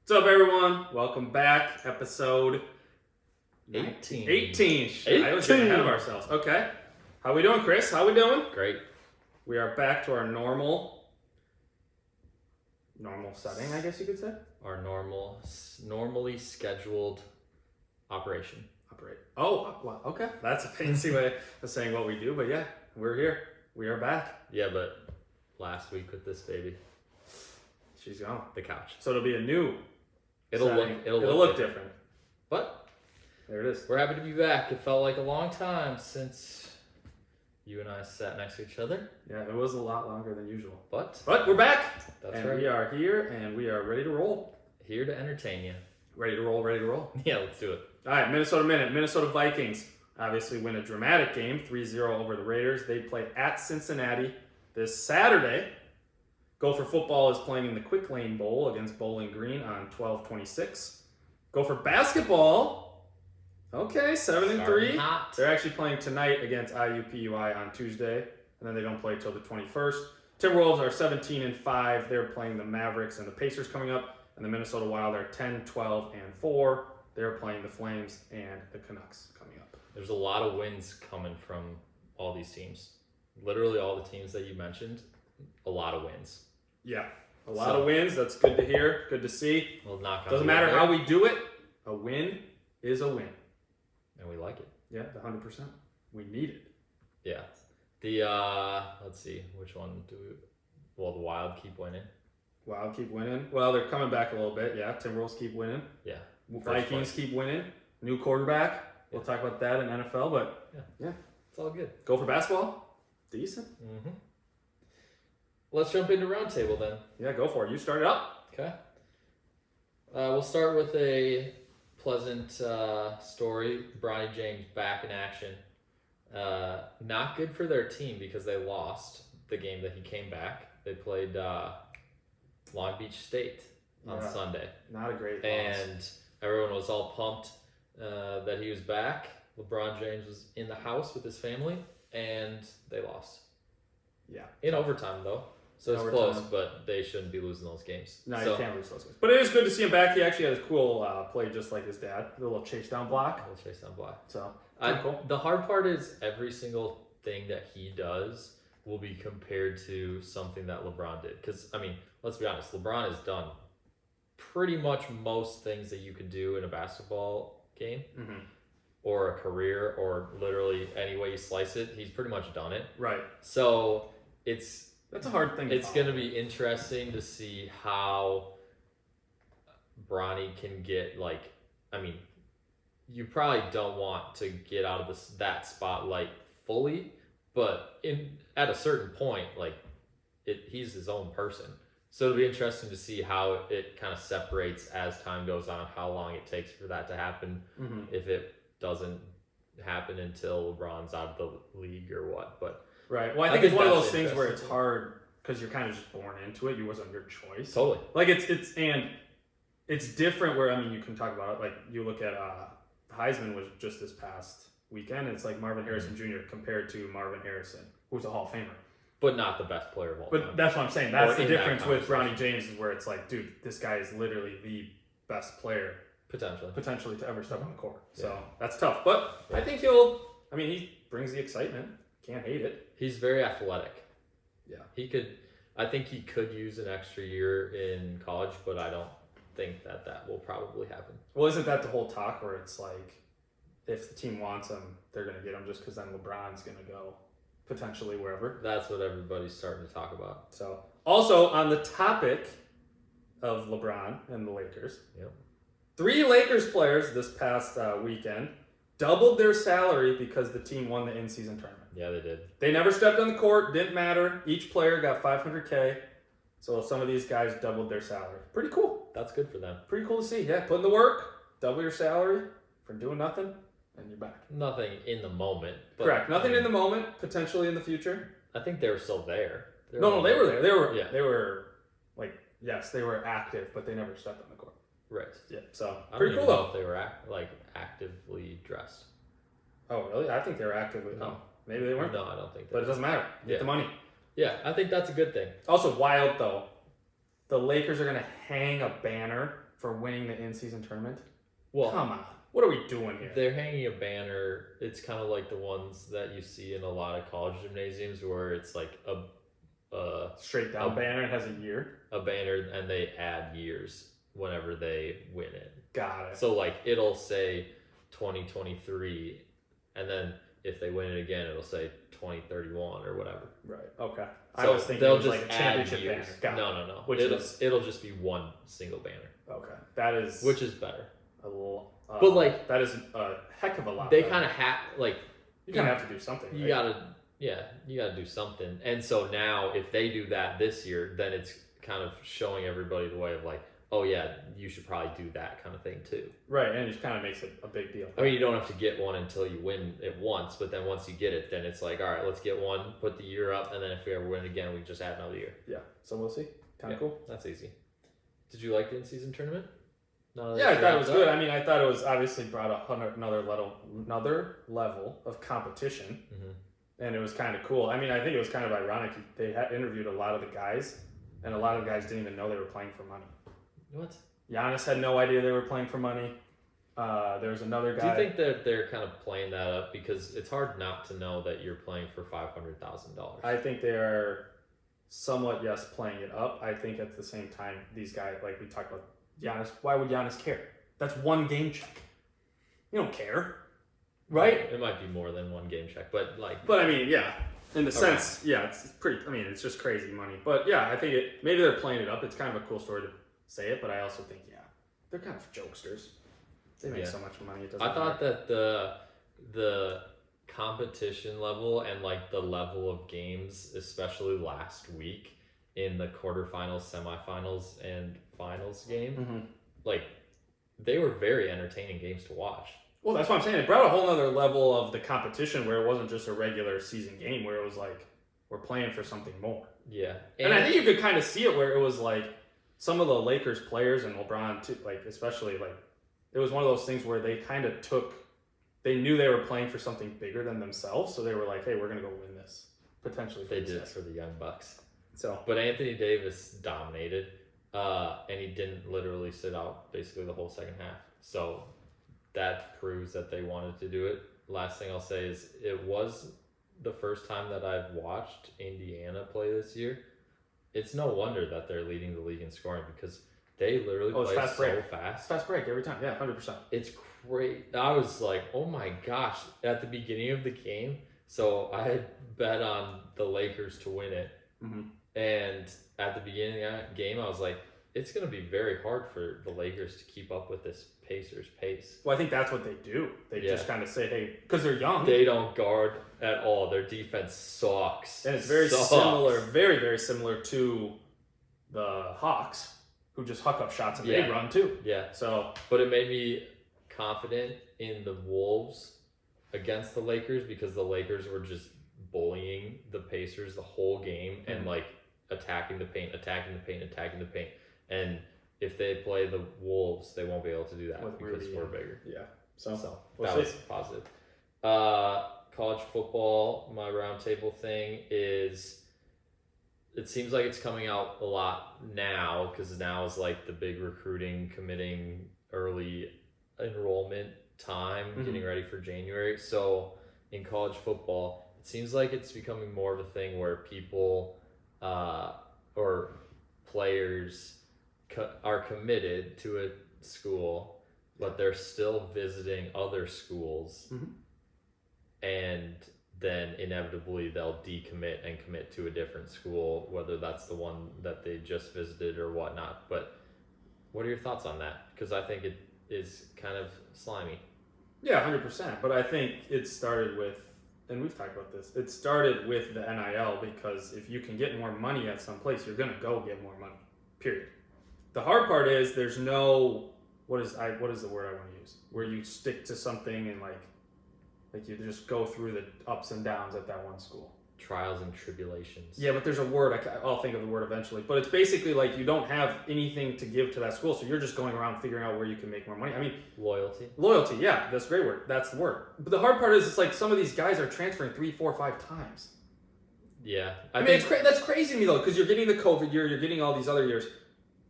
What's up, everyone? Welcome back. Episode 18. 18. Shit, I was getting ahead of ourselves. Okay. How we doing, Chris? How we doing? Great. We are back to our normal setting, I guess you could say. Our normally scheduled operation. Oh, well, okay. That's a fancy way of saying what we do, but yeah, we're here. We are back. Yeah, but last week with this baby, She's gone. the couch. So it'll be a new It'll setting. look different. But There it is. we're happy to be back. It felt like a long time since you and I sat next to each other. Yeah, it was a lot longer than usual. But But we're back. that's and right. we are here and we are ready to roll. Here to entertain you. Ready to roll. Yeah, let's do it. All right, Minnesota Minute. Minnesota Vikings obviously win a dramatic game, 3-0 over the Raiders. They play at Cincinnati this Saturday. Gopher football is playing in the Quick Lane Bowl against Bowling Green on 12/26. Gopher basketball, okay, 7-3. Starting hot. They're actually playing tonight against IUPUI on Tuesday, and then they don't play till the 21st. Timberwolves are 17-5. They're playing the Mavericks and the Pacers coming up, and the Minnesota Wild are 10-12-4. They're playing the Flames and the Canucks coming up. There's a lot of wins coming from all these teams. Literally all the teams that you mentioned, a lot of wins. Yeah, a lot of wins. That's good to hear. Good to see. We'll knock on Doesn't wood matter there, how we do it. A win is a win. and we like it. Yeah, the 100%. We need it. Yeah. The let's see, which one do we? Well, the Wild keep winning. Wild keep winning. Well, they're coming back a little bit. Yeah, Timberwolves keep winning. Yeah. Vikings keep winning. New quarterback. We'll talk about that in NFL, but yeah. It's all good. Go for basketball. Decent. Mm-hmm. Let's jump into roundtable then. Yeah, go for it. You start it up. Okay. We'll start with a pleasant story. Bronny James back in action. Not good for their team because they lost the game that he came back. They played Long Beach State on Sunday. Not a great loss. And everyone was all pumped that he was back. LeBron James was in the house with his family, and they lost. Yeah. In overtime, though. So it's close, but they shouldn't be losing those games. No, you can't lose those games. But it is good to see him back. He actually had a cool play just like his dad. The little chase down block. So, cool. The hard part is every single thing that he does will be compared to something that LeBron did. Because, I mean, let's be honest. LeBron has done pretty much most things that you could do in a basketball game. Mm-hmm. Or a career, or literally any way you slice it. He's pretty much done it. Right. So, that's a hard thing. It's going to be interesting to see how Bronny can get, you probably don't want to get out of that spotlight fully, but at a certain point, he's his own person. So it'll be interesting to see how it kind of separates as time goes on, how long it takes for that to happen, if it doesn't happen until LeBron's out of the league or what, but... Right. Well, I think it's one of those things where it's hard because you're kind of just born into it. It wasn't your choice. Totally. It's different where, you can talk about it. Like, you look at Heisman was just this past weekend. It's like Marvin Harrison Jr. compared to Marvin Harrison, who's a Hall of Famer. But not the best player of all time. But that's what I'm saying. That's the difference with Bronny James is where it's like, dude, this guy is literally the best player potentially to ever step on the court. So that's tough. But I think he brings the excitement. Can't hate it. He's very athletic. Yeah. I think he could use an extra year in college, but I don't think that will probably happen. Well, isn't that the whole talk where it's like, if the team wants him, they're going to get him just because then LeBron's going to go potentially wherever. That's what everybody's starting to talk about. So, also on the topic of LeBron and the Lakers, 3 Lakers players this past weekend doubled their salary because the team won the in-season tournament. Yeah, they did. They never stepped on the court, didn't matter. Each player got $500K. So some of these guys doubled their salary. Pretty cool. That's good for them. Pretty cool to see. Yeah, put in the work, double your salary for doing nothing, and you're back. Nothing in the moment. But correct. Nothing in the moment, potentially in the future. I think they were still there. They were there. They were they were active, but they never stepped on the court. Right. Yeah, so pretty cool though. If they were actively dressed. Oh, really? I think they were actively. No. Maybe they weren't. No, I don't think that. But it doesn't matter. Get the money. Yeah, I think that's a good thing. Also, wild though. the Lakers are going to hang a banner for winning the in-season tournament? Well, come on. What are we doing here? They're hanging a banner. It's kind of like the ones that you see in a lot of college gymnasiums where it's like a straight down banner. It has a year. A banner, and they add years whenever they win it. Got it. So like it'll say 2023, and then if they win it again, it'll say 2031 or whatever. Right. Okay. So I was thinking they'll it was just like a add championship years. banner. No. Which It'll just be one single banner. Okay. That is. Which is better. A little. But like that is a heck of a lot. They kind of have like. You kind of have to do something. You gotta do something. And so now, if they do that this year, then it's kind of showing everybody the way of like, oh yeah, you should probably do that kind of thing too. Right, and it just kind of makes it a big deal. I mean, you don't have to get one until you win it once, but then once you get it, then it's like, all right, let's get one, put the year up, and then if we ever win again, we just add another year. Yeah, so we'll see. Kind of cool. That's easy. Did you like the in-season tournament? Yeah, I thought it was good. I mean, I thought it was obviously brought another level of competition, and it was kind of cool. I mean, I think it was kind of ironic. They had interviewed a lot of the guys, and a lot of the guys didn't even know they were playing for money. What? Giannis had no idea they were playing for money. There was another guy. Do you think that they're kind of playing that up? Because it's hard not to know that you're playing for $500,000. I think they are somewhat, yes, playing it up. I think at the same time, these guys, like we talked about Giannis, why would Giannis care? That's one game check. You don't care, right? It might be more than one game check, but like... But I mean, yeah, in the sense, yeah, it's pretty, I mean, it's just crazy money. But yeah, I think maybe they're playing it up. It's kind of a cool story to say it, but I also think, yeah, they're kind of jokesters. They make so much money. It doesn't matter. Thought that the competition level and like the level of games, especially last week in the quarterfinals, semifinals, and finals game, like they were very entertaining games to watch. Well, that's what I'm saying. It brought a whole other level of the competition where it wasn't just a regular season game, where it was like we're playing for something more. Yeah, and I think you could kind of see it where it was like some of the Lakers players and LeBron too, like especially like it was one of those things where they kind of they knew they were playing for something bigger than themselves, so they were like, hey, we're gonna go win this potentially. They did it for the Young Bucks. So, but Anthony Davis dominated, and he didn't literally sit out basically the whole second half. So that proves that they wanted to do it. Last thing I'll say is it was the first time that I've watched Indiana play this year. It's no wonder that they're leading the league in scoring because they literally play so fast. Fast break every time. Yeah, 100%. It's great. I was like, oh my gosh, at the beginning of the game. So I had bet on the Lakers to win it. And at the beginning of the game, I was like, it's going to be very hard for the Lakers to keep up with this Pacers pace. Well, I think that's what they do. They just kind of say, hey, because they're young. They don't guard at all. Their defense sucks. And it's very similar, very, very similar to the Hawks, who just huck up shots and they run too. Yeah. So, but it made me confident in the Wolves against the Lakers because the Lakers were just bullying the Pacers the whole game and like attacking the paint. And if they play the Wolves, they won't be able to do that because we're bigger. Yeah. So that was positive. College football, my roundtable thing is, it seems like it's coming out a lot now because now is like the big recruiting, committing, early enrollment time, getting ready for January. So in college football, it seems like it's becoming more of a thing where people or players are committed to a school, but they're still visiting other schools, and then inevitably they'll decommit and commit to a different school, whether that's the one that they just visited or whatnot. But what are your thoughts on that? Because I think it is kind of slimy. Yeah, 100%. But I think it started with, and we've talked about this, it started with the NIL because if you can get more money at some place, you're going to go get more money, period. The hard part is there's no, what is the word I want to use? Where you stick to something and like you just go through the ups and downs at that one school. Trials and tribulations. Yeah, but there's a word, I'll think of the word eventually. But it's basically like you don't have anything to give to that school, so you're just going around figuring out where you can make more money. I mean... Loyalty, yeah, that's a great word. That's the word. But the hard part is it's like some of these guys are transferring 3, 4, 5 times. Yeah. I mean, that's crazy to me though, because you're getting the COVID year, you're getting all these other years.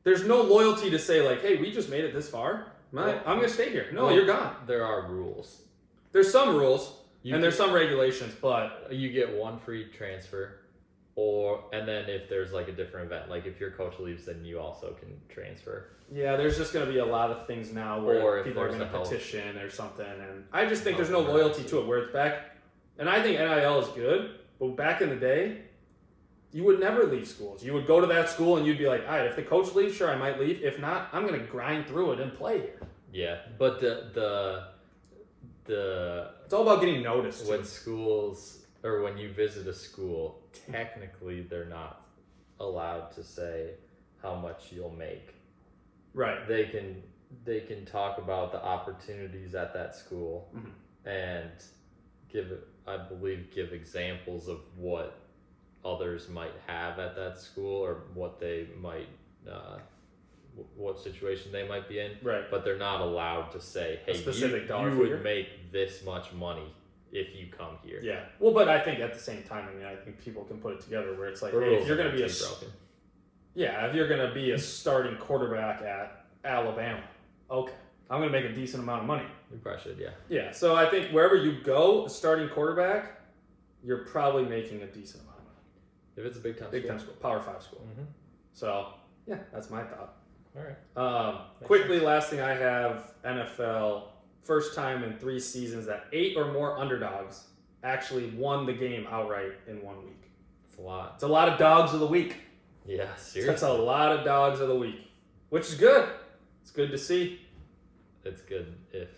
There's no loyalty to say like, hey, we just made it this far. I'm going to stay here. No, you're gone. There are rules. There's some rules and there's some regulations, but you get one free transfer, and then if there's like a different event, like if your coach leaves, then you also can transfer. Yeah, there's just going to be a lot of things now where people are going to petition or something, and I just think there's no loyalty to it. Where it's back, and I think NIL is good, but back in the day, you would never leave schools. You would go to that school and you'd be like, all right, if the coach leaves, sure, I might leave. If not, I'm going to grind through it and play here. Yeah, but the it's all about getting noticed. When schools, or when you visit a school, technically they're not allowed to say how much you'll make. Right. They can talk about the opportunities at that school and give examples of what others might have at that school or what they might what situation they might be in. Right. But they're not allowed to say, hey, you would make this much money if you come here. Yeah. Well, but I think at the same time, I mean, I think people can put it together where it's like, hey, if you're going to be if you're going to be a starting quarterback at Alabama, okay, I'm going to make a decent amount of money. You probably should, yeah. Yeah. So I think wherever you go, a starting quarterback, you're probably making a decent amount of money. If it's a big time school, Power 5 school. Mm-hmm. So yeah, that's my thought. All right. Quickly, last thing I have, NFL, first time in 3 seasons that 8 or more underdogs actually won the game outright in 1 week. It's a lot. It's a lot of dogs of the week. Yeah, seriously. That's a lot of dogs of the week, which is good. It's good to see. It's good if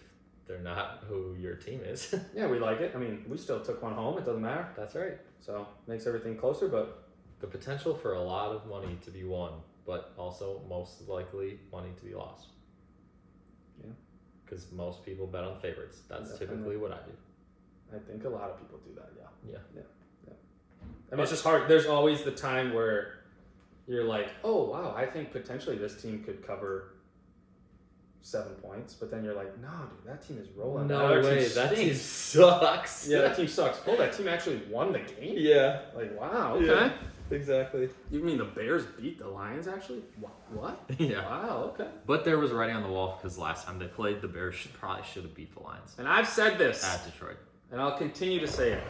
they're not who your team is. Yeah, we like it. I mean, we still took one home. It doesn't matter. That's right. So makes everything closer, but the potential for a lot of money to be won, but also most likely money to be lost. Yeah. Because most people bet on favorites. That's typically what I do. I think a lot of people do that, yeah. Yeah. I mean, it's just hard. There's always the time where you're like, oh, wow, I think potentially this team could cover 7 points. But then you're like, no, dude, that team is rolling. No way. That team sucks. Yeah, that team sucks. Oh, that team actually won the game? Yeah. Like, wow, okay. Yeah, exactly. You mean the Bears beat the Lions, actually? What? Yeah. Wow, okay. But there was writing on the wall because last time they played, the Bears probably should have beat the Lions. And I've said this. At Detroit. And I'll continue to say it.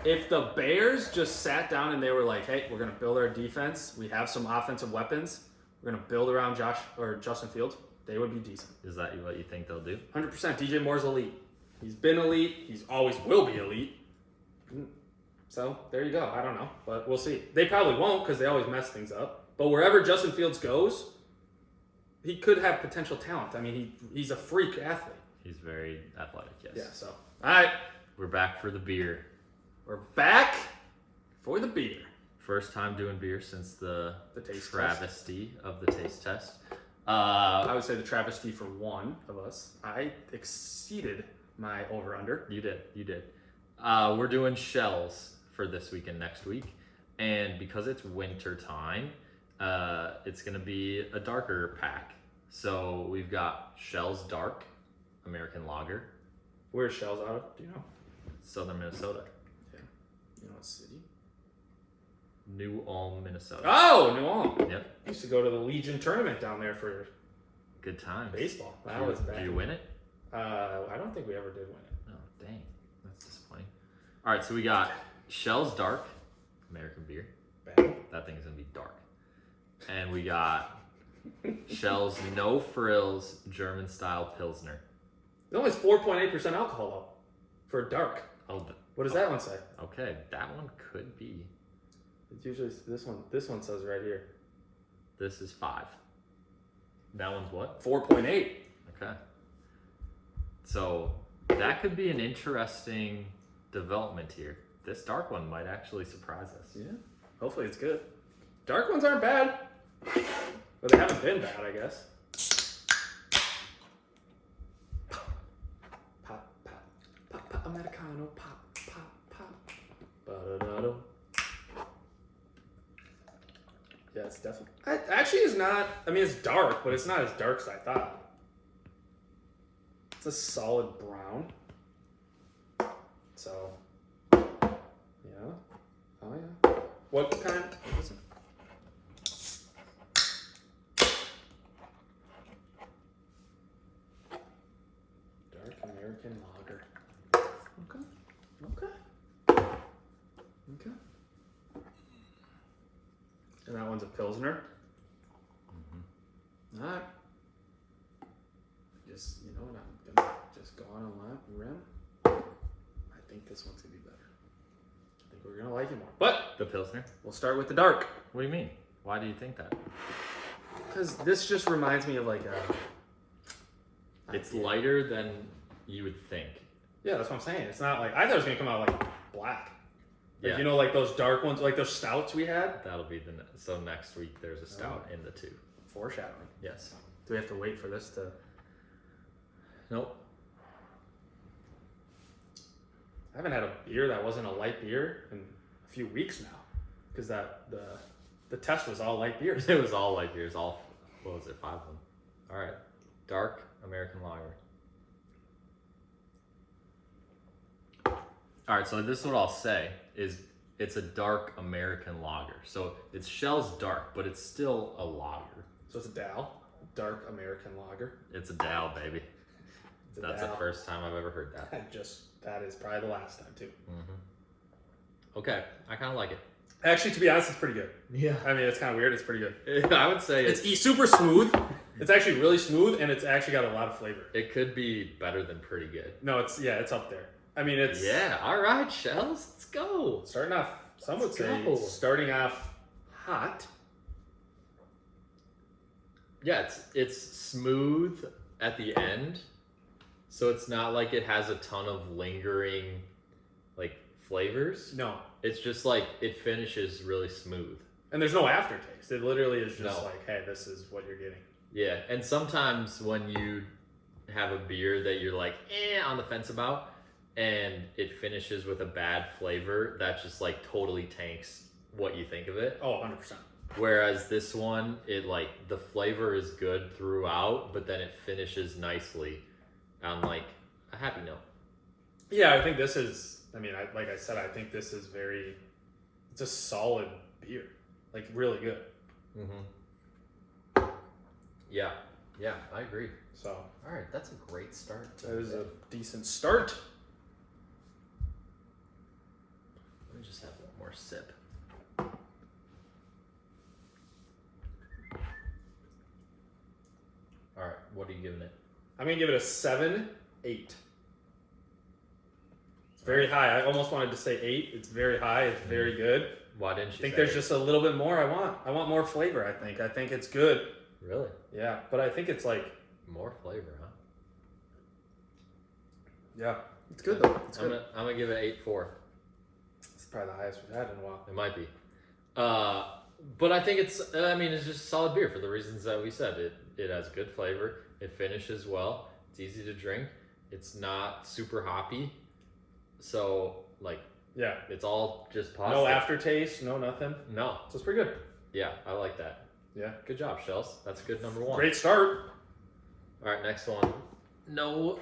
If the Bears just sat down and they were like, hey, we're going to build our defense. We have some offensive weapons. We're going to build around Justin Fields. They would be decent. Is that what you think they'll do? 100%. DJ Moore's elite. He's been elite. He's always will be elite. So there you go. I don't know, but we'll see. They probably won't because they always mess things up. But wherever Justin Fields goes, he could have potential talent. I mean, he's a freak athlete. He's very athletic, yes. Yeah, so. All right. We're back for the beer. We're back for the beer. First time doing beer since the taste travesty of the taste test. I would say the travesty for one of us. I exceeded my over-under. You did. We're doing Shells for this week and next week. And because it's winter time, it's going to be a darker pack. So we've got Schell's Dark, American Lager. Where's Schell's out of? Do you know? Southern Minnesota. Yeah. You know what city? New Ulm, Minnesota. Oh, New Ulm. Yep. I used to go to the Legion tournament down there for good times. Baseball. That was bad. Did you win it? I don't think we ever did win it. Oh, dang. That's disappointing. All right, so we got Schell's Dark, American beer. Bad. That thing's going to be dark. And we got Schell's No Frills German-style Pilsner. It only has 4.8% alcohol, though, for dark. Oh, what does that one say? Okay, that one could be. It's usually this one. This one says right here. This is 5. That one's what? 4.8. Okay. So that could be an interesting development here. This dark one might actually surprise us. Yeah. Hopefully it's good. Dark ones aren't bad. But they haven't been bad, I guess. Pop, pop, pop, pop, Americano, pop, pop, pop. Ba-da-da-da. Yeah, it's definitely. Actually, it's not. I mean, it's dark, but it's not as dark as I thought. It's a solid brown. So, yeah. Oh, yeah. What kind? Listen. American lager. Okay. And that one's a Pilsner. All right. Just, you know what, I'm going to just go on a lap rim. I think this one's going to be better. I think we're going to like it more. But The Pilsner? we'll start with the dark. What do you mean? Why do you think that? Because this just reminds me of like a... It's lighter than you would think. Yeah, that's what I'm saying. It's not like... I thought it was going to come out like black. Like, Yeah. you know, like those dark ones, like those stouts we had? That'll be so next week there's a stout in the 2. Foreshadowing. Yes. Do we have to wait for this to... Nope. I haven't had a beer that wasn't a light beer in a few weeks now. Because the test was all light beers. It was all light beers. What was it? 5 of them. All right. Dark American lager. All right. So this is what I'll say is it's a dark American lager. So it's Schell's dark, but it's still a lager. So it's a Dow, dark American lager. It's a Dow, baby. It's a That's Dow. the first time I've ever heard that. That is probably the last time too. Okay. I kind of like it. Actually, to be honest, it's pretty good. Yeah. I mean, it's kind of weird. It's pretty good. I would say It's super smooth. It's actually really smooth, and it's actually got a lot of flavor. it could be better than pretty good. No, it's up there. I mean, it's Yeah. All right, Shells. Let's go. starting off. Some would Let's say go. starting off hot. Yeah, it's smooth at the end, so it's not like it has a ton of lingering like flavors. No, It's just like it finishes really smooth. and there's no aftertaste. It literally is just No. like, hey, this is what you're getting. Yeah, and sometimes when you have a beer that you're like on the fence about, and it finishes with a bad flavor, that just like totally tanks what you think of it. Oh, 100%. Whereas this one, it like the flavor is good throughout, but then it finishes nicely on like a happy note. Yeah, I think this is. I mean, like I said, I think this is very. It's a solid beer, like really good. Yeah, I agree. So All right, that's a great start. that is a decent start. Let me just have one more sip. All right, what are you giving it? I'm gonna give it a 7-8. It's very high. I almost wanted to say 8. It's very high. It's very good. Why didn't you I think say there's it? just a little bit more I want. I want more flavor, I think. I think it's good. Really Yeah, but I think it's like, more flavor, huh? yeah, it's good though. It's good. I'm gonna give it 8.4. It's probably the highest we've had in a while. It might be. But I think it's it's just a solid beer for the reasons that we said. It has good flavor. It finishes well. It's easy to drink. It's not super hoppy. So, like, Yeah. it's all just positive. No aftertaste, no nothing. No. So it's pretty good. Yeah, I like that. Yeah. Good job, Shells. That's good number 1. Great start. All right, next one. No.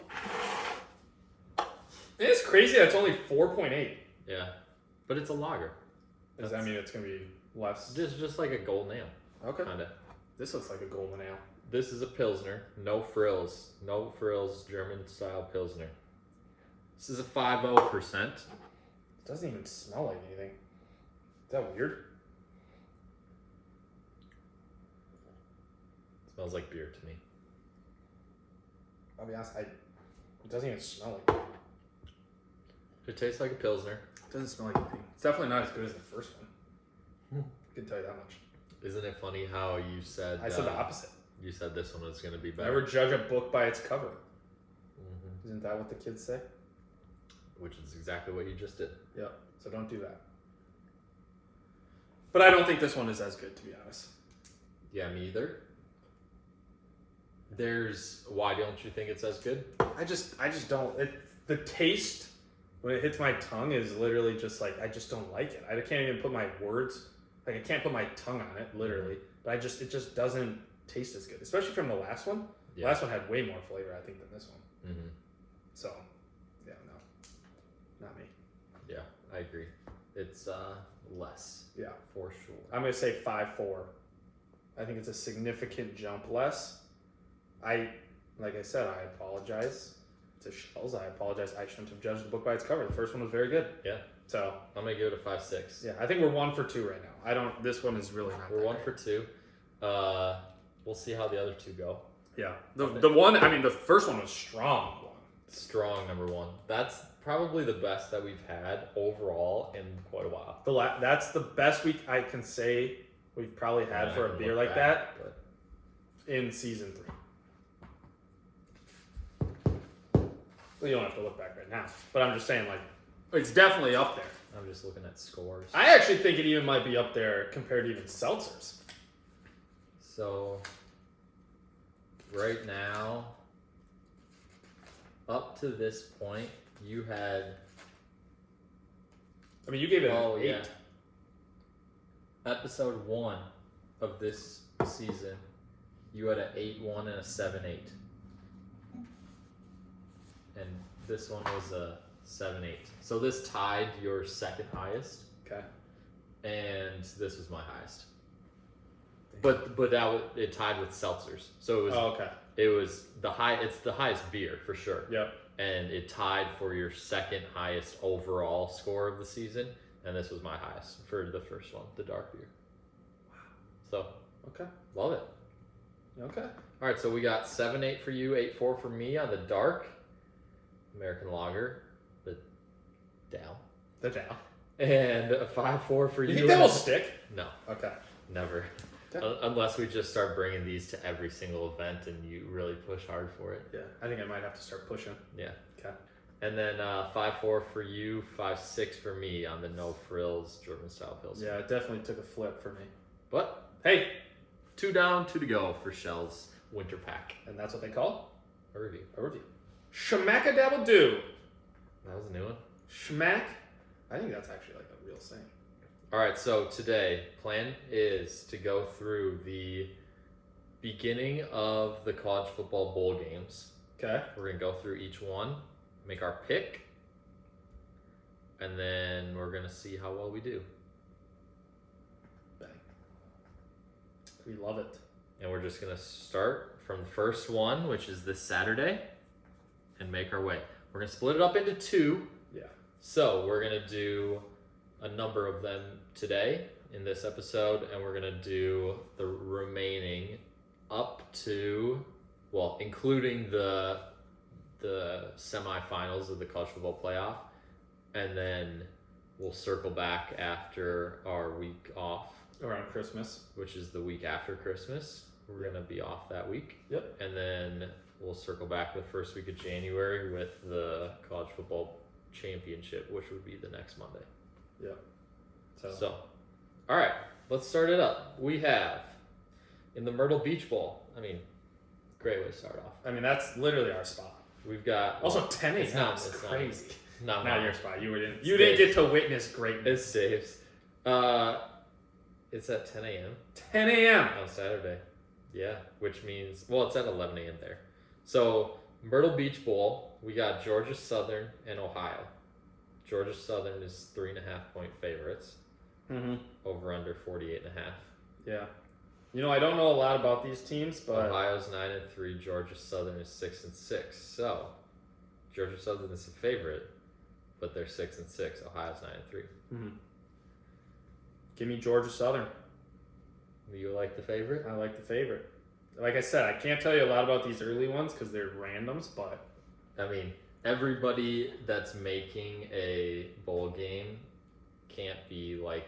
It's crazy that it's only 4.8. Yeah. But it's a lager. Does that mean it's going to be less? Just like a golden ale, Okay. kind of. This looks like a golden ale. This is a Pilsner. No frills. No frills, German-style Pilsner. This is a 5.0%. It doesn't even smell like anything. Is that weird? Smells like beer to me. I'll be honest, it doesn't even smell like it. It tastes like a Pilsner. It doesn't smell like anything. It's definitely not as good as the first one. I can tell you that much. Isn't it funny how you said... I said the opposite. You said this one was going to be better. Never judge a book by its cover. Mhm. Isn't that what the kids say? Which is exactly what you just did. Yeah. So don't do that. But I don't think this one is as good, to be honest. Yeah, me either. Why don't you think it's as good? I just don't. The taste when it hits my tongue is literally just like I just don't like it. I can't even put my words. Like I can't put my tongue on it, literally. But it just doesn't taste as good, especially from the last one. Yeah. The last one had way more flavor, I think, than this one. Mm-hmm. So, yeah, no, not me. Yeah, I agree. It's less. Yeah. For sure. I'm gonna say 5.4. I think it's a significant jump less. Like I said, I apologize to Schell's. I apologize. I shouldn't have judged the book by its cover. The first one was very good. Yeah. So I'm gonna give it a 5-6. yeah, I think we're 1 for 2 right now. This one is really not. We're that 1 great. for 2. We'll see how the other two go. Yeah. The one. I mean, the first one was strong. Strong number 1. That's probably the best that we've had overall in quite a while. That's the best week I can say we've probably had And for I a can beer look like back, that but in season 3. Well, you don't have to look back right now, but I'm just saying, like, it's definitely up there. I'm just looking at scores. I actually think it even might be up there compared to even seltzers. So right now, up to this point, you had. I mean, you gave it an 8. Yeah. Episode 1 of this season, you had an 8-1 and a 7-8. And this one was a 7-8. So this tied your second highest, Okay. and this was my highest. But it tied with seltzers. So it was Oh, okay. it was the high. It's the highest beer for sure. Yep. And it tied for your second highest overall score of the season, and this was my highest for the first one, the dark beer. Wow. So Okay. love it. Okay. All right, so we got 7-8 for you, 8-4 for me on the dark American Lager, the Dow, The down. and a 5-4 for You you. think that will stick? No, Okay. never. Okay. Unless we just start bringing these to every single event and you really push hard for it. Yeah, I think I might have to start pushing. Yeah. Okay. And then 5-4 for you, 5-6 for me on the no frills German style pills. Yeah, it definitely took a flip for me. But Hey, 2 down, 2 to go for Schell's winter pack. and that's what they call a review. a review. Schmack-a-dabble-do. That was a new one. Schmack. I think that's actually like a real saying. All right, so today plan is to go through the beginning of the college football bowl games. Okay. We're gonna go through each one, make our pick, and then we're gonna see how well we do. Bang. We love it. And we're just gonna start from the first one, which is this Saturday, and make our way. We're gonna split it up into 2. Yeah. So we're gonna do a number of them today in this episode, and we're gonna do the remaining up to, well, including the semifinals of the college football playoff, and then we'll circle back after our week off, Around Christmas. which is the week after Christmas. We're gonna be off that week. Yep. And then we'll circle back the first week of January with the college football championship, which would be the next Monday. Yep. So, all right, let's start it up. We have in the Myrtle Beach Bowl. I mean, great way to start off. I mean, that's literally our spot. We've got Also, 10 it's a.m. not- is it's not- crazy. not Not mine. your spot. You didn't Dave's. get to witness greatness. It's Dave's. It's at 10 a.m. 10 a.m. on Saturday. Yeah, which means, well, it's at 11 a.m. there. So, Myrtle Beach Bowl, we got Georgia Southern and Ohio. Georgia Southern is 3.5 point favorites. Mm-hmm. Over under 48.5. Yeah. You know, I don't know a lot about these teams, but Ohio's 9-3. Georgia Southern is 6-6. So, Georgia Southern is a favorite, but they're 6-6. Ohio's 9-3. mm-hmm. Give me Georgia Southern. You like the favorite? I like the favorite. Like I said, I can't tell you a lot about these early ones because they're randoms, but I mean, everybody that's making a bowl game can't be like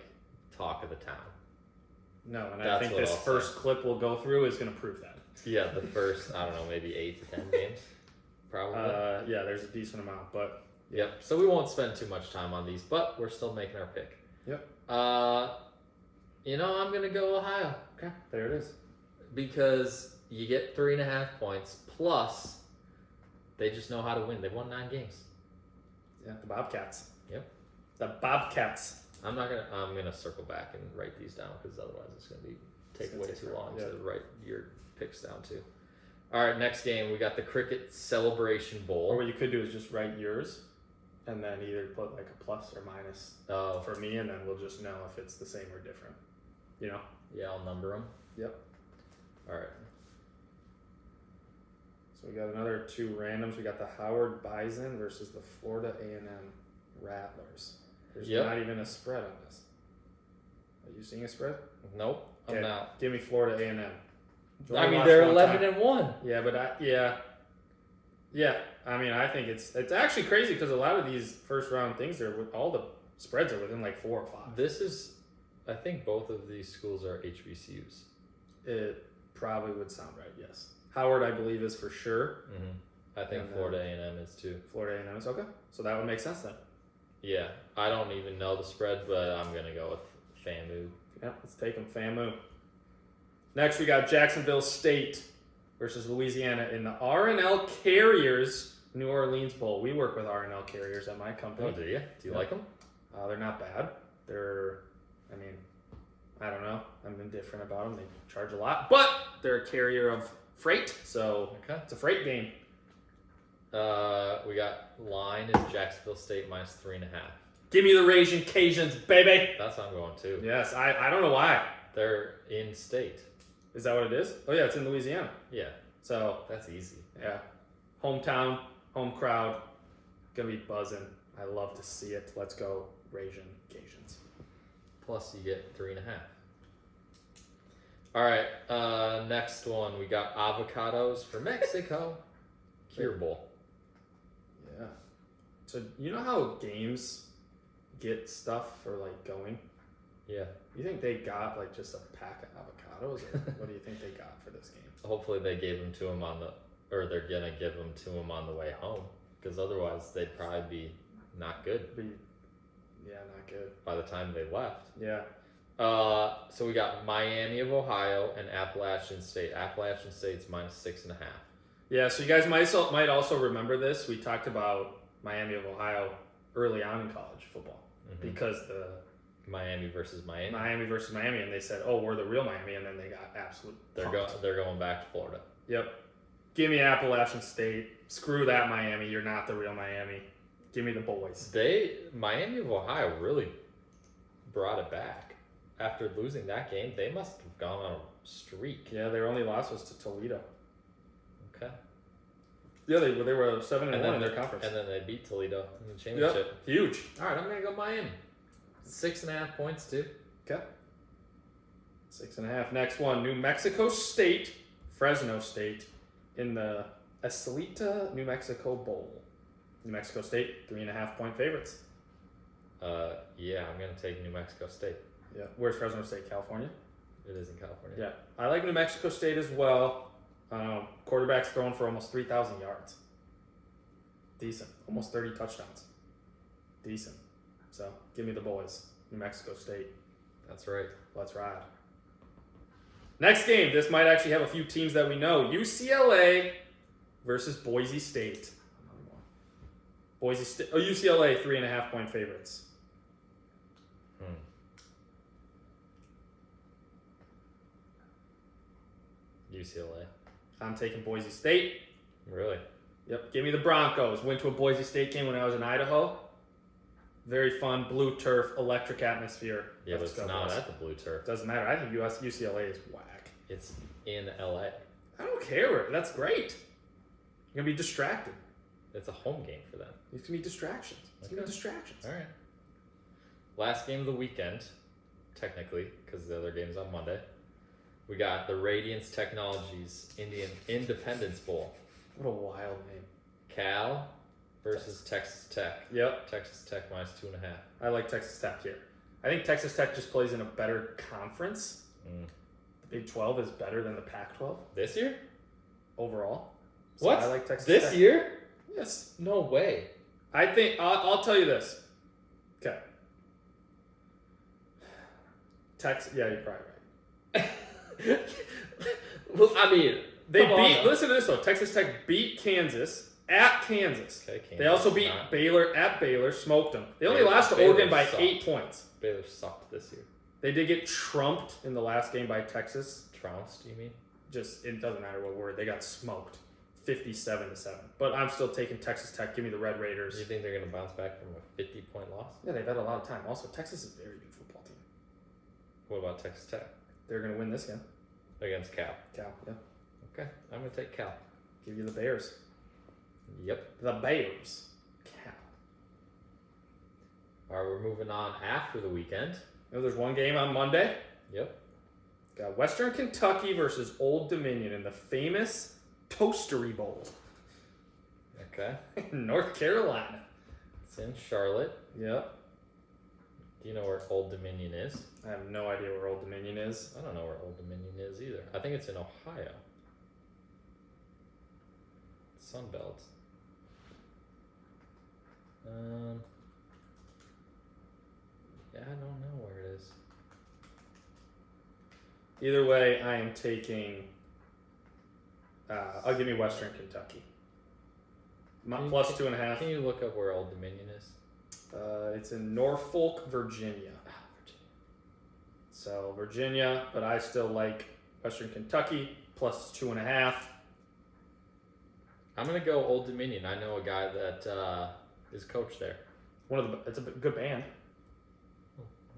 talk of the town. no, and I That's think what this I'll say. first clip we'll go through is going to prove that. Yeah, the first, I don't know, maybe 8 to 10 games, probably. Yeah, there's a decent amount, but Yep. So we won't spend too much time on these, but we're still making our pick. Yep. You know, I'm gonna go Ohio. okay, there it is. Because you get 3.5 points, plus they just know how to win. They've won 9 games. Yeah, the Bobcats. Yep. The Bobcats. I'm gonna circle back and write these down because otherwise it's gonna take It's gonna way take too forever, long yeah. to write your picks down too. All right, next game we got the Cricket Celebration Or Bowl. what you could do is just write yours, and then either put like a plus or minus Oh, for me, and then we'll just know if it's the same or different. You know? yeah, I'll number them. Yep. All right. So we got another 2 randoms. We got the Howard Bison versus the Florida A&M Rattlers. There's not even a spread on this. Are you seeing a spread? Nope, I'm Okay, not. give me Florida A&M. I mean, they're 11-1. Yeah, but I mean, I think it's actually crazy because a lot of these first round things are with all the spreads are within like 4 or 5. This is, I think both of these schools are HBCUs. It probably would sound right. Yes, Howard, I believe, is for sure. I think And Florida A&M is too. Florida A&M is okay, so that would make sense then. Yeah, I don't even know the spread, but I'm gonna go with FAMU. Yeah, let's take them, FAMU. Next, we got Jacksonville State versus Louisiana in the R&L Carriers New Orleans Bowl. We work with R&L Carriers at my company. Oh, do you? Do you like them? They're not bad. I mean, I don't know. I'm indifferent about them. They charge a lot, but they're a carrier of freight, so Okay. it's a freight game. We got line is Jacksonville State minus 3.5. Give me the Raging Cajuns, baby. That's what I'm going to. Yes, I don't know why. They're in state. Is that what it is? Oh yeah, it's in Louisiana. Yeah, So that's easy. yeah, hometown, home crowd, gonna be buzzing. I love to see it. Let's go, Raging Cajuns. Plus, you get 3.5. All right, next one. We got avocados for Mexico. Cure Bowl. Yeah. So you know how games get stuff for like going? Yeah. You think they got like just a pack of avocados, or what do you think they got for this game? Hopefully, they gave them to him or they're gonna give them to him on the way home, because otherwise they'd probably be not good Yeah, not good. by the time they left. Yeah. So we got Miami of Ohio and Appalachian State. Appalachian State's minus 6.5. Yeah, so you guys might also remember this. We talked about Miami of Ohio early on in college football because the Miami versus Miami. Miami versus Miami, and they said, "Oh, we're the real Miami," and then they got absolute. They're going back to Florida. Yep. Give me Appalachian State. Screw that Miami. You're not the real Miami. Give me the boys. Miami of Ohio really brought it back after losing that game. They must have gone on a streak. Yeah, their only loss was to Toledo. Okay. Yeah, they were 7-1 then in their conference. And then they beat Toledo in the championship. Yep, huge. All right, I'm gonna go Miami. 6.5 points too. Okay. 6.5. Next one, New Mexico State, Fresno State, in the Estelita, New Mexico Bowl. New Mexico State, 3.5 point favorites. Yeah, I'm gonna take New Mexico State. Yeah. Where's Fresno State, California? It is in California. Yeah. I like New Mexico State as well. Quarterback's thrown for almost 3,000 yards. Decent. Almost 30 touchdowns. Decent. So, give me the boys. New Mexico State. That's right. Let's ride. Next game. This might actually have a few teams that we know. UCLA versus Boise State. Boise State. Oh, UCLA, 3.5 point favorites. UCLA. I'm taking Boise State. Really? Yep. Give me the Broncos. Went to a Boise State game when I was in Idaho. Very fun, blue turf, electric atmosphere. Yeah, Let's but it's go, not boys. at the blue turf. Doesn't matter. I think UCLA is whack. It's in LA. I don't care. That's great. You're gonna be distracted. It's a home game for them. It's gonna be distractions. It's gonna be distractions. All right. Last game of the weekend, technically, because the other game's on Monday. We got the Radiance Technologies Indian Independence Bowl. What a wild name. Cal versus Texas Tech. Yep. Texas Tech minus 2.5. I like Texas Tech here. I think Texas Tech just plays in a better conference. The Big 12 is better than the Pac-12 This year? overall. So What? I like Texas This Tech. year? Yes. No way. I think I'll tell you this. Okay. Texas. Yeah, you're probably right. Well, I mean, They come on beat. now. Listen to this though. Texas Tech beat Kansas at Kansas. Okay, Kansas They also beat not- Baylor at Baylor. Smoked them. They only Baylor- lost to Baylor Oregon by sucked. 8 points. Baylor sucked this year. They did get trumped in the last game by Texas. Trounced, you mean? Just it doesn't matter what word. They got smoked, 57-7. But I'm still taking Texas Tech. Give me the Red Raiders. You think they're going to bounce back from a 50-point loss? Yeah, they've had a lot of time. Also, Texas is a very good football team. What about Texas Tech They're gonna win this game. against Cal? Cal. Yeah. Okay, I'm going to take Cal. Give you the Bears. Yep. The Bears. Cow. All right, we're moving on after the weekend. There's one game on Monday. Yep. Got Western Kentucky versus Old Dominion in the famous Toastery Bowl Okay. in North Carolina. It's in Charlotte. Yep. Do you know where Old Dominion is? I have no idea where Old Dominion is. I don't know where Old Dominion is either. I think it's in Ohio. Sunbelt. Yeah, I don't know where it is. Either way, I am taking. I'll give you Western Kentucky. Plus 2.5. Can you look up where Old Dominion is? It's in Norfolk, Virginia. So Virginia, but I still like Western Kentucky plus 2.5. I'm gonna go Old Dominion. I know a guy that is coach there. It's a good band.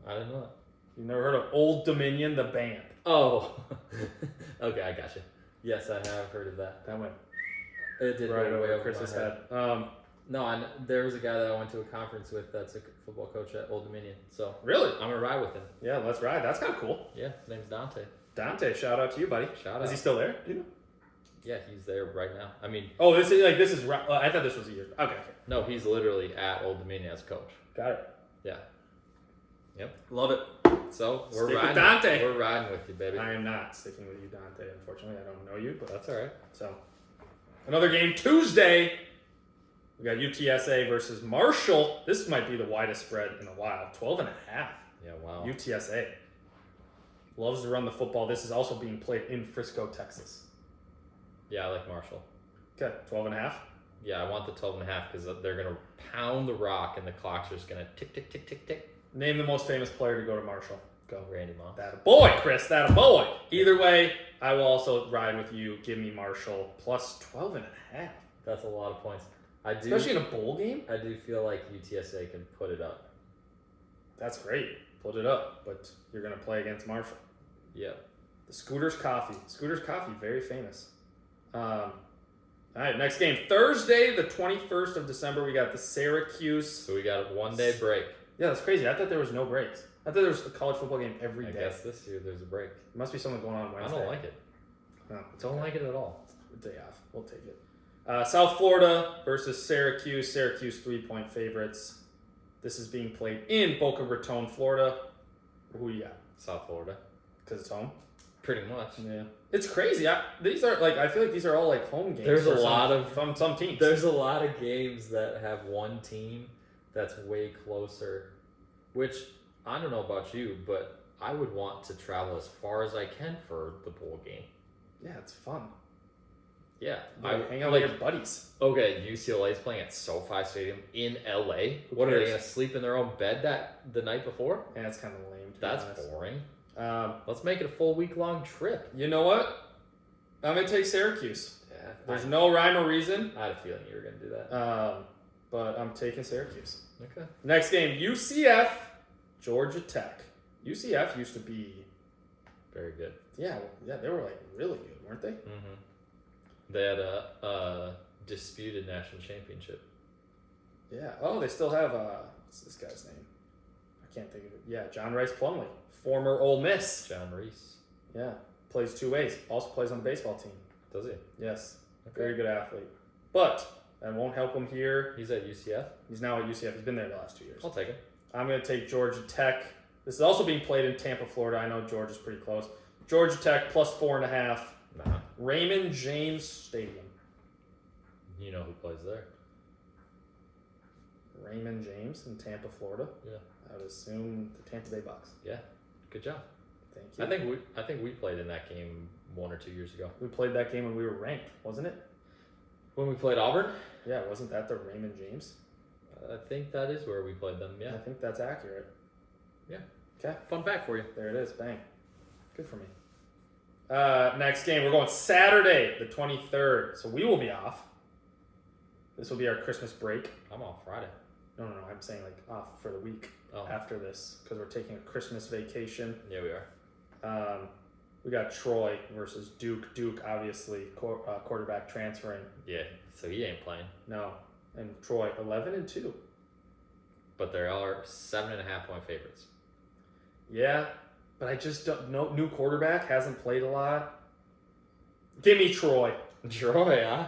I didn't know that. You never heard of Old Dominion, the band? Oh, okay, I gotcha. Yes, I have heard of that. That went It did right go way over over Chris's my head. head. No, there was a guy that I went to a conference with that's a football coach at Old Dominion. So Really? I'm gonna ride with him. Yeah, let's ride. That's kind of cool. Yeah, his name's Dante. Dante, shout out to you, buddy. Shout out. Is he still there? Do you know? Yeah, he's there right now. I mean, Oh, this is. I thought this was a year. Okay. no, he's literally at Old Dominion as coach. Got it. Yeah. Yep. Love it. So we're Stick with riding. Dante. We're riding with you, baby. I am not sticking with you, Dante. Unfortunately, I don't know you, but That's all right. so. Another game Tuesday. We got UTSA versus Marshall. This might be the widest spread in a while. 12.5. Yeah. Wow. UTSA loves to run the football. This is also being played in Frisco, Texas. Yeah, I like Marshall. Okay, 12.5. Yeah, I want the 12.5 because they're gonna pound the rock and the clock's just gonna tick, tick, tick, tick, tick. Name the most famous player to go to Marshall. Go. Randy Moss. That a boy, Chris. That a boy. Either way, I will also ride with you. Give me Marshall plus 12.5. That's a lot of points. I do. Especially in a bowl game. I do feel like UTSA can put it up. That's great. Put it up. But you're going to play against Marshall. Yeah. The Scooter's Coffee. Scooter's Coffee, very famous. All right, next game. Thursday, the 21st of December, we got the Syracuse. So we got a 1 day break. Yeah, that's crazy. I thought there was no breaks. I thought there was a college football game every I day. guess this year there's a break. There must be something going on Wednesday. I don't like it. No, Don't like it at all. Day off. We'll take it. South Florida versus Syracuse. Syracuse 3-point favorites. This is being played in Boca Raton, Florida. Who you got? South Florida. Because it's home. Pretty much. Yeah. It's crazy. These are like I feel like these are all like home games. There's a for lot of from some teams. There's a lot of games that have one team that's way closer. Which I don't know about you, but I would want to travel as far as I can for the bowl game. Yeah, it's fun. Yeah, I hang out with your buddies. Okay, UCLA's playing at SoFi Stadium in LA. Who What are they cares? gonna sleep in their own bed the night before? Yeah, it's kind of lame. To be That's honest. boring. Um, Let's make it a full week-long trip. you know what? I'm gonna take Syracuse. Yeah, There's no rhyme or reason. I had a feeling you were gonna do that. But I'm taking Syracuse. Okay. Next game, UCF, Georgia Tech. UCF used to be, Very good. yeah, they were like really good, weren't they? Mm-hmm. They had a disputed national championship. Yeah. Oh, they still have what's this guy's name? I can't think of it. Yeah, John Rice Plumlee, former Ole Miss. John Reese. Yeah, plays two ways. Also plays on the baseball team. Does he? Yes, Okay. very good athlete. But that won't help him here. He's at UCF. He's now at UCF. He's been there the last 2 years. I'll take him. I'm going to take Georgia Tech. This is also being played in Tampa, Florida. I know Georgia's pretty close. Georgia Tech plus 4.5. Nah. Raymond James Stadium. You know who plays there. Raymond James in Tampa, Florida. Yeah. I would assume the Tampa Bay Bucks. Yeah. Good job. Thank you. I think we played in that game 1 or 2 years ago. We played that game when we were ranked, wasn't it? When we played Auburn? Yeah, wasn't that the Raymond James? I think that is where we played them, yeah. I think that's accurate. Yeah. Okay. Fun fact for you. There it is. Bang. Good for me. Next game, we're going Saturday, the 23rd. So we will be off. This will be our Christmas break. I'm off Friday. No. I'm saying like off for the week Oh. after this because we're taking a Christmas vacation. Yeah, we are. We got Troy versus Duke. Duke, obviously, quarterback transferring. Yeah, so he ain't playing. No. And Troy, 11-2. But they are 7.5 point favorites. Yeah, but I just don't know. New quarterback, hasn't played a lot. Give me Troy. Troy, huh?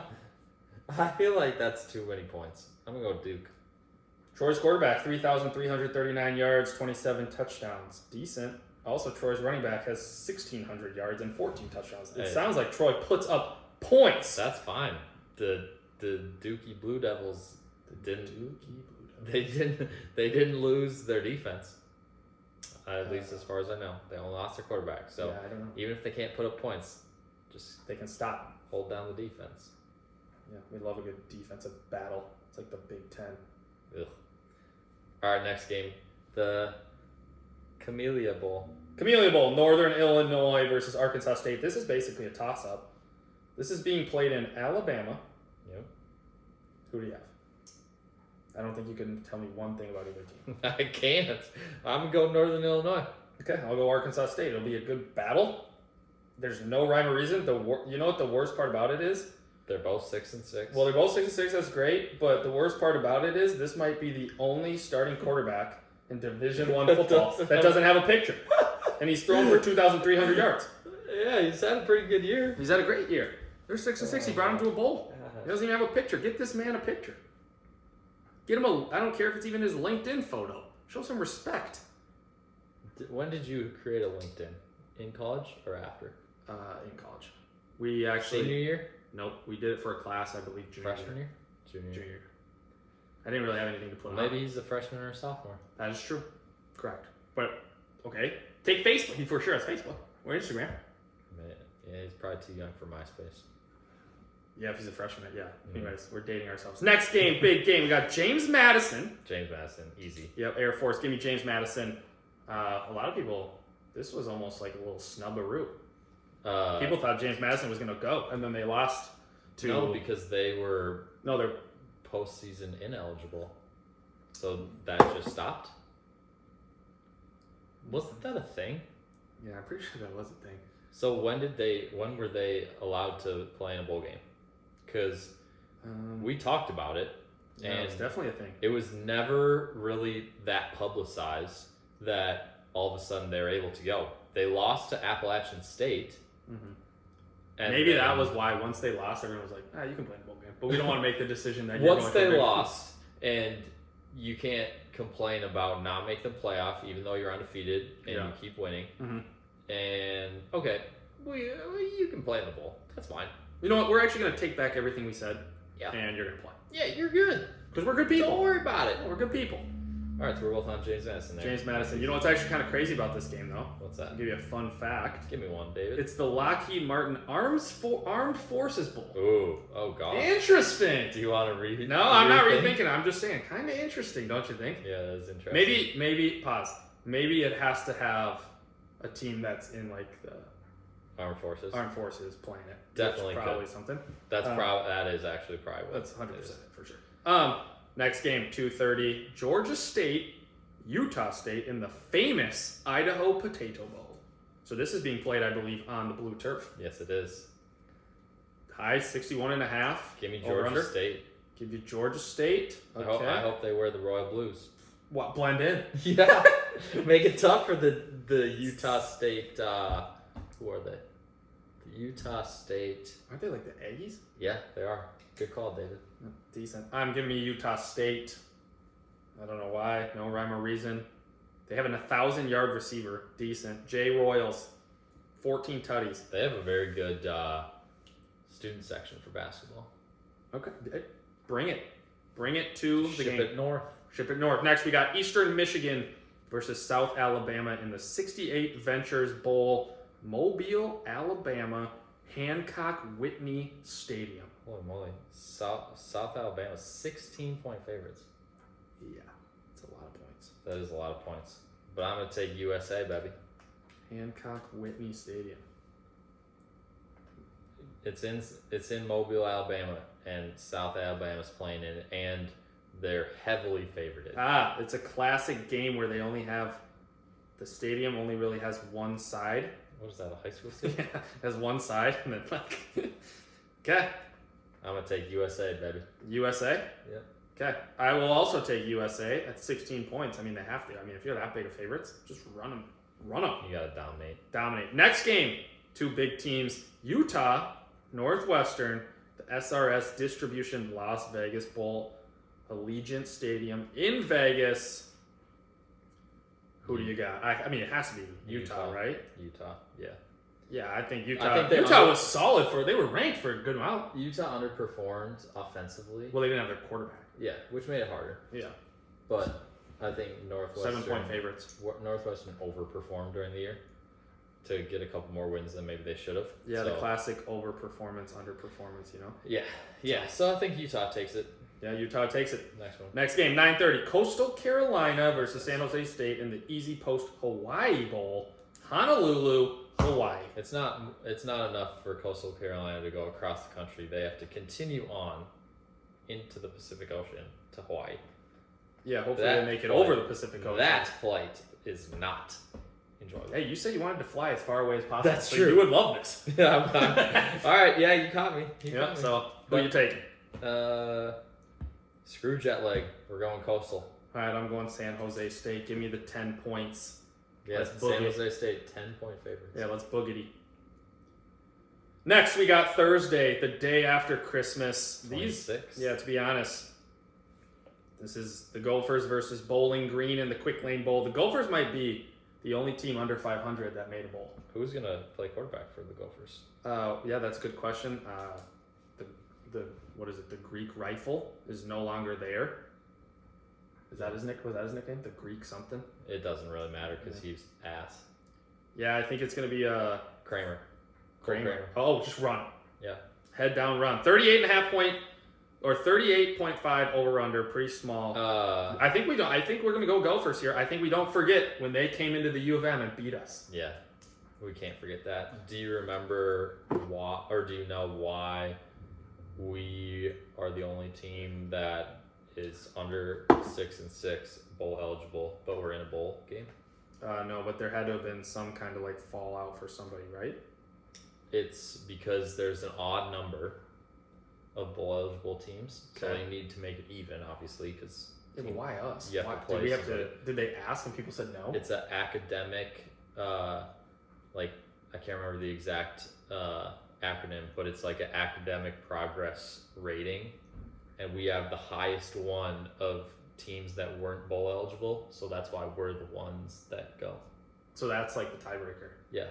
I feel like that's too many points. I'm going to go Duke. Troy's quarterback, 3,339 yards, 27 touchdowns. Decent. Also, Troy's running back has 1,600 yards and 14 touchdowns. It sounds like Troy puts up points. That's fine. The Dookie Blue Devils they didn't lose their defense. At least as far as I know, they only lost their quarterback. So I don't know. even if they can't put up points, just They can stop. hold down the defense. Yeah, we love a good defensive battle. It's like the Big Ten. Ugh. All right, next game, the Camellia Bowl. Camellia Bowl, Northern Illinois versus Arkansas State. This is basically a toss-up. This is being played in Alabama. Yep. Who do you have? I don't think you can tell me one thing about either team. I can't. I'm going to go Northern Illinois. Okay, I'll go Arkansas State. It'll be a good battle. There's no rhyme or reason. You know what the worst part about it is? They're both 6-6. Well, they're both 6-6. That's great. But the worst part about it is this might be the only starting quarterback in Division I football that doesn't have a picture, and he's thrown for 2,300 yards. Yeah, he's had a pretty good year. He's had a great year. They're 6-6. He brought him to a bowl. He doesn't even have a picture. Get this man a picture. Get him I don't care if it's even his LinkedIn photo. Show some respect. When did you create a LinkedIn? In college or after? In college. We actually... Senior year? Nope. We did it for a class, I believe, Freshman year? Junior Junior. I didn't really have anything to put on. Maybe he's a freshman or a sophomore. That is true. Correct. But, okay. Take Facebook. He for sure has Facebook. Or Instagram. Yeah, he's probably too young for MySpace. Yeah, if he's a freshman, yeah. Anyways, we're dating ourselves. Next game, big game. We got James Madison. James Madison, easy. Yep, Air Force. Give me James Madison. A lot of people, this was almost like a little snub-a-roo. People thought James Madison was going to go, and then they lost to... No, because they were they're postseason ineligible. So that just stopped? Wasn't that a thing? Yeah, I'm pretty sure that was a thing. So when were they allowed to play in a bowl game? Because we talked about it. Yeah, and it's definitely a thing. It was never really that publicized that all of a sudden they were able to go. They lost to Appalachian State. Mm-hmm. And maybe then, that was why once they lost, everyone was like, you can play in a bowl game. But we don't want to make the decision that once they lost, and you can't complain about not making the playoff, even though you're undefeated and you keep winning. Mm-hmm. And, okay, you can play in the bowl. That's fine. You know what? We're actually going to take back everything we said. Yeah. And you're going to play. Yeah, you're good. Because we're good people. Don't worry about it. We're good people. All right, so we're both on James Madison there. James Madison. You know what's actually kind of crazy about this game, though? What's that? I'll give you a fun fact. Give me one, David. It's the Lockheed Martin Armed Forces Bowl. Ooh, oh God. Interesting. Do you want to read? No, I'm not rethinking. I'm just saying, kind of interesting, don't you think? Yeah, that is interesting. Maybe pause. Maybe it has to have a team that's in like the Armed Forces playing it. Definitely That's probably something. That is actually probably what that's 100% for sure. Next game, 2:30, Georgia State, Utah State in the famous Idaho Potato Bowl. So this is being played, I believe, on the blue turf. Yes, it is. High 61.5. Give me Georgia State. Give you Georgia State. Okay. I hope they wear the royal blues. What, blend in? Yeah. Make it tough for the Utah State. Who are they? The Utah State. Aren't they like the Aggies? Yeah, they are. Good call, David. Decent. I'm giving you Utah State. I don't know why. No rhyme or reason. They have an 1,000-yard receiver. Decent. Jay Royals, 14 tutties. They have a very good student section for basketball. Okay. Bring it. Bring it to the game. Ship it north. Ship it north. Next, we got Eastern Michigan versus South Alabama in the 68 Ventures Bowl, Mobile, Alabama, Hancock-Whitney Stadium. Holy moly. South Alabama, 16-point favorites. Yeah, it's a lot of points. That is a lot of points. But I'm going to take USA, baby. Hancock-Whitney Stadium. It's in Mobile, Alabama, and South Alabama's playing in it, and they're heavily favored. It's a classic game where they only have, the stadium only really has one side, What is that, a high school team? Yeah, has one side and then like. Okay, I'm going to take USA, baby. USA. Yep. Okay, I will also take USA at 16 points. I mean, they have to. I mean, if you're that big of favorites, just run them. Run them. You got to dominate. Dominate. Next game, two big teams: Utah, Northwestern, the SRS Distribution Las Vegas Bowl, Allegiant Stadium in Vegas. Who do you got? I mean, it has to be Utah, right? Utah, yeah. Yeah, I think I think Utah was solid they were ranked for a good amount. Utah underperformed offensively. Well, they didn't have their quarterback. Yeah, which made it harder. Yeah. But I think Northwestern 7-point favorites. Northwestern overperformed during the year to get a couple more wins than maybe they should have. Yeah, so, the classic overperformance, underperformance, you know? Yeah. So I think Utah takes it. Yeah, Utah takes it. Next one. Next game, 9:30. Coastal Carolina versus San Jose State in the Easy Post Hawaii Bowl. Honolulu, Hawaii. It's not enough for Coastal Carolina to go across the country. They have to continue on into the Pacific Ocean to Hawaii. Yeah, hopefully That they make it flight- over the Pacific Ocean. That flight is not enjoyable. Hey, you said you wanted to fly as far away as possible. That's so true. You would love this. Yeah, all right. Yeah, you caught me. Yeah, so who you taking? Screw jet lag. We're going Coastal. All right, I'm going San Jose State. Give me the 10 points. Yeah, Let's San boogie. Jose State 10-point favorites. Yeah, let's boogity. Next, we got Thursday, the day after Christmas. 26. Yeah, to be honest, this is the Gophers versus Bowling Green in the Quick Lane Bowl. The Gophers might be the only team under 500 that made a bowl. Who's gonna play quarterback for the Gophers? Yeah, that's a good question. The what is it? The Greek Rifle is no longer there. Is that his nick? Was that his nickname? The Greek something? It doesn't really matter because he's ass. Yeah, I think it's gonna be Kramer. Kramer. Oh, just run. Yeah. Head down, run. 38.5 point or 38.5 over under, pretty small. I think we don't. I think we're gonna go Gophers here. I think we don't forget when they came into the U of M and beat us. Yeah, we can't forget that. Do you remember why, or do you know why we are the only team that is under 6-6 bowl eligible, but we're in a bowl game? No, but there had to have been some kind of like fallout for somebody, right? It's because there's an odd number of bowl eligible teams, so Okay. they need to make it even, obviously, because Yeah, but why us? You have Why, to play did we have somebody. to? Did they ask and people said no? it's an academic, like I can't remember the exact acronym, but it's like an academic progress rating, and we have the highest one of teams that weren't bowl eligible, so that's why we're the ones that go. So that's like the tiebreaker. Yeah,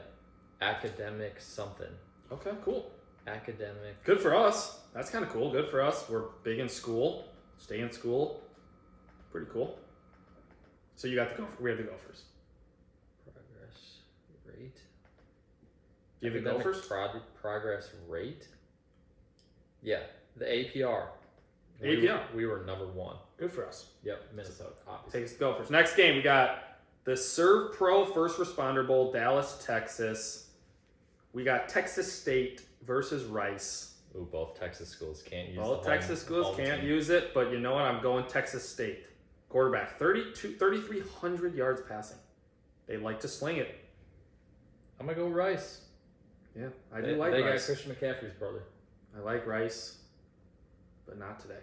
academic something. Okay, cool. Academic. Good for us. That's kind of cool. Good for us. We're big in school. Stay in school. Pretty cool. So you got the Gophers. We have the Gophers. Progress rate. Do you have the Academic Gophers? Progress rate. Yeah, the APR. APR. We were number one. Good for us. Yep, Minnesota. Obviously. Take us to the Gophers. Next game, we got the Serve Pro First Responder Bowl, Dallas, Texas. We got Texas State versus Rice. Ooh, both Texas schools can't use. Both the home- Texas schools home can't team. use it, but you know what? I'm going Texas State. Quarterback, 3,300 yards passing. They like to sling it. I'm gonna go Rice. Yeah, I They do like got Rice. Christian McCaffrey's brother. I like Rice, but not today.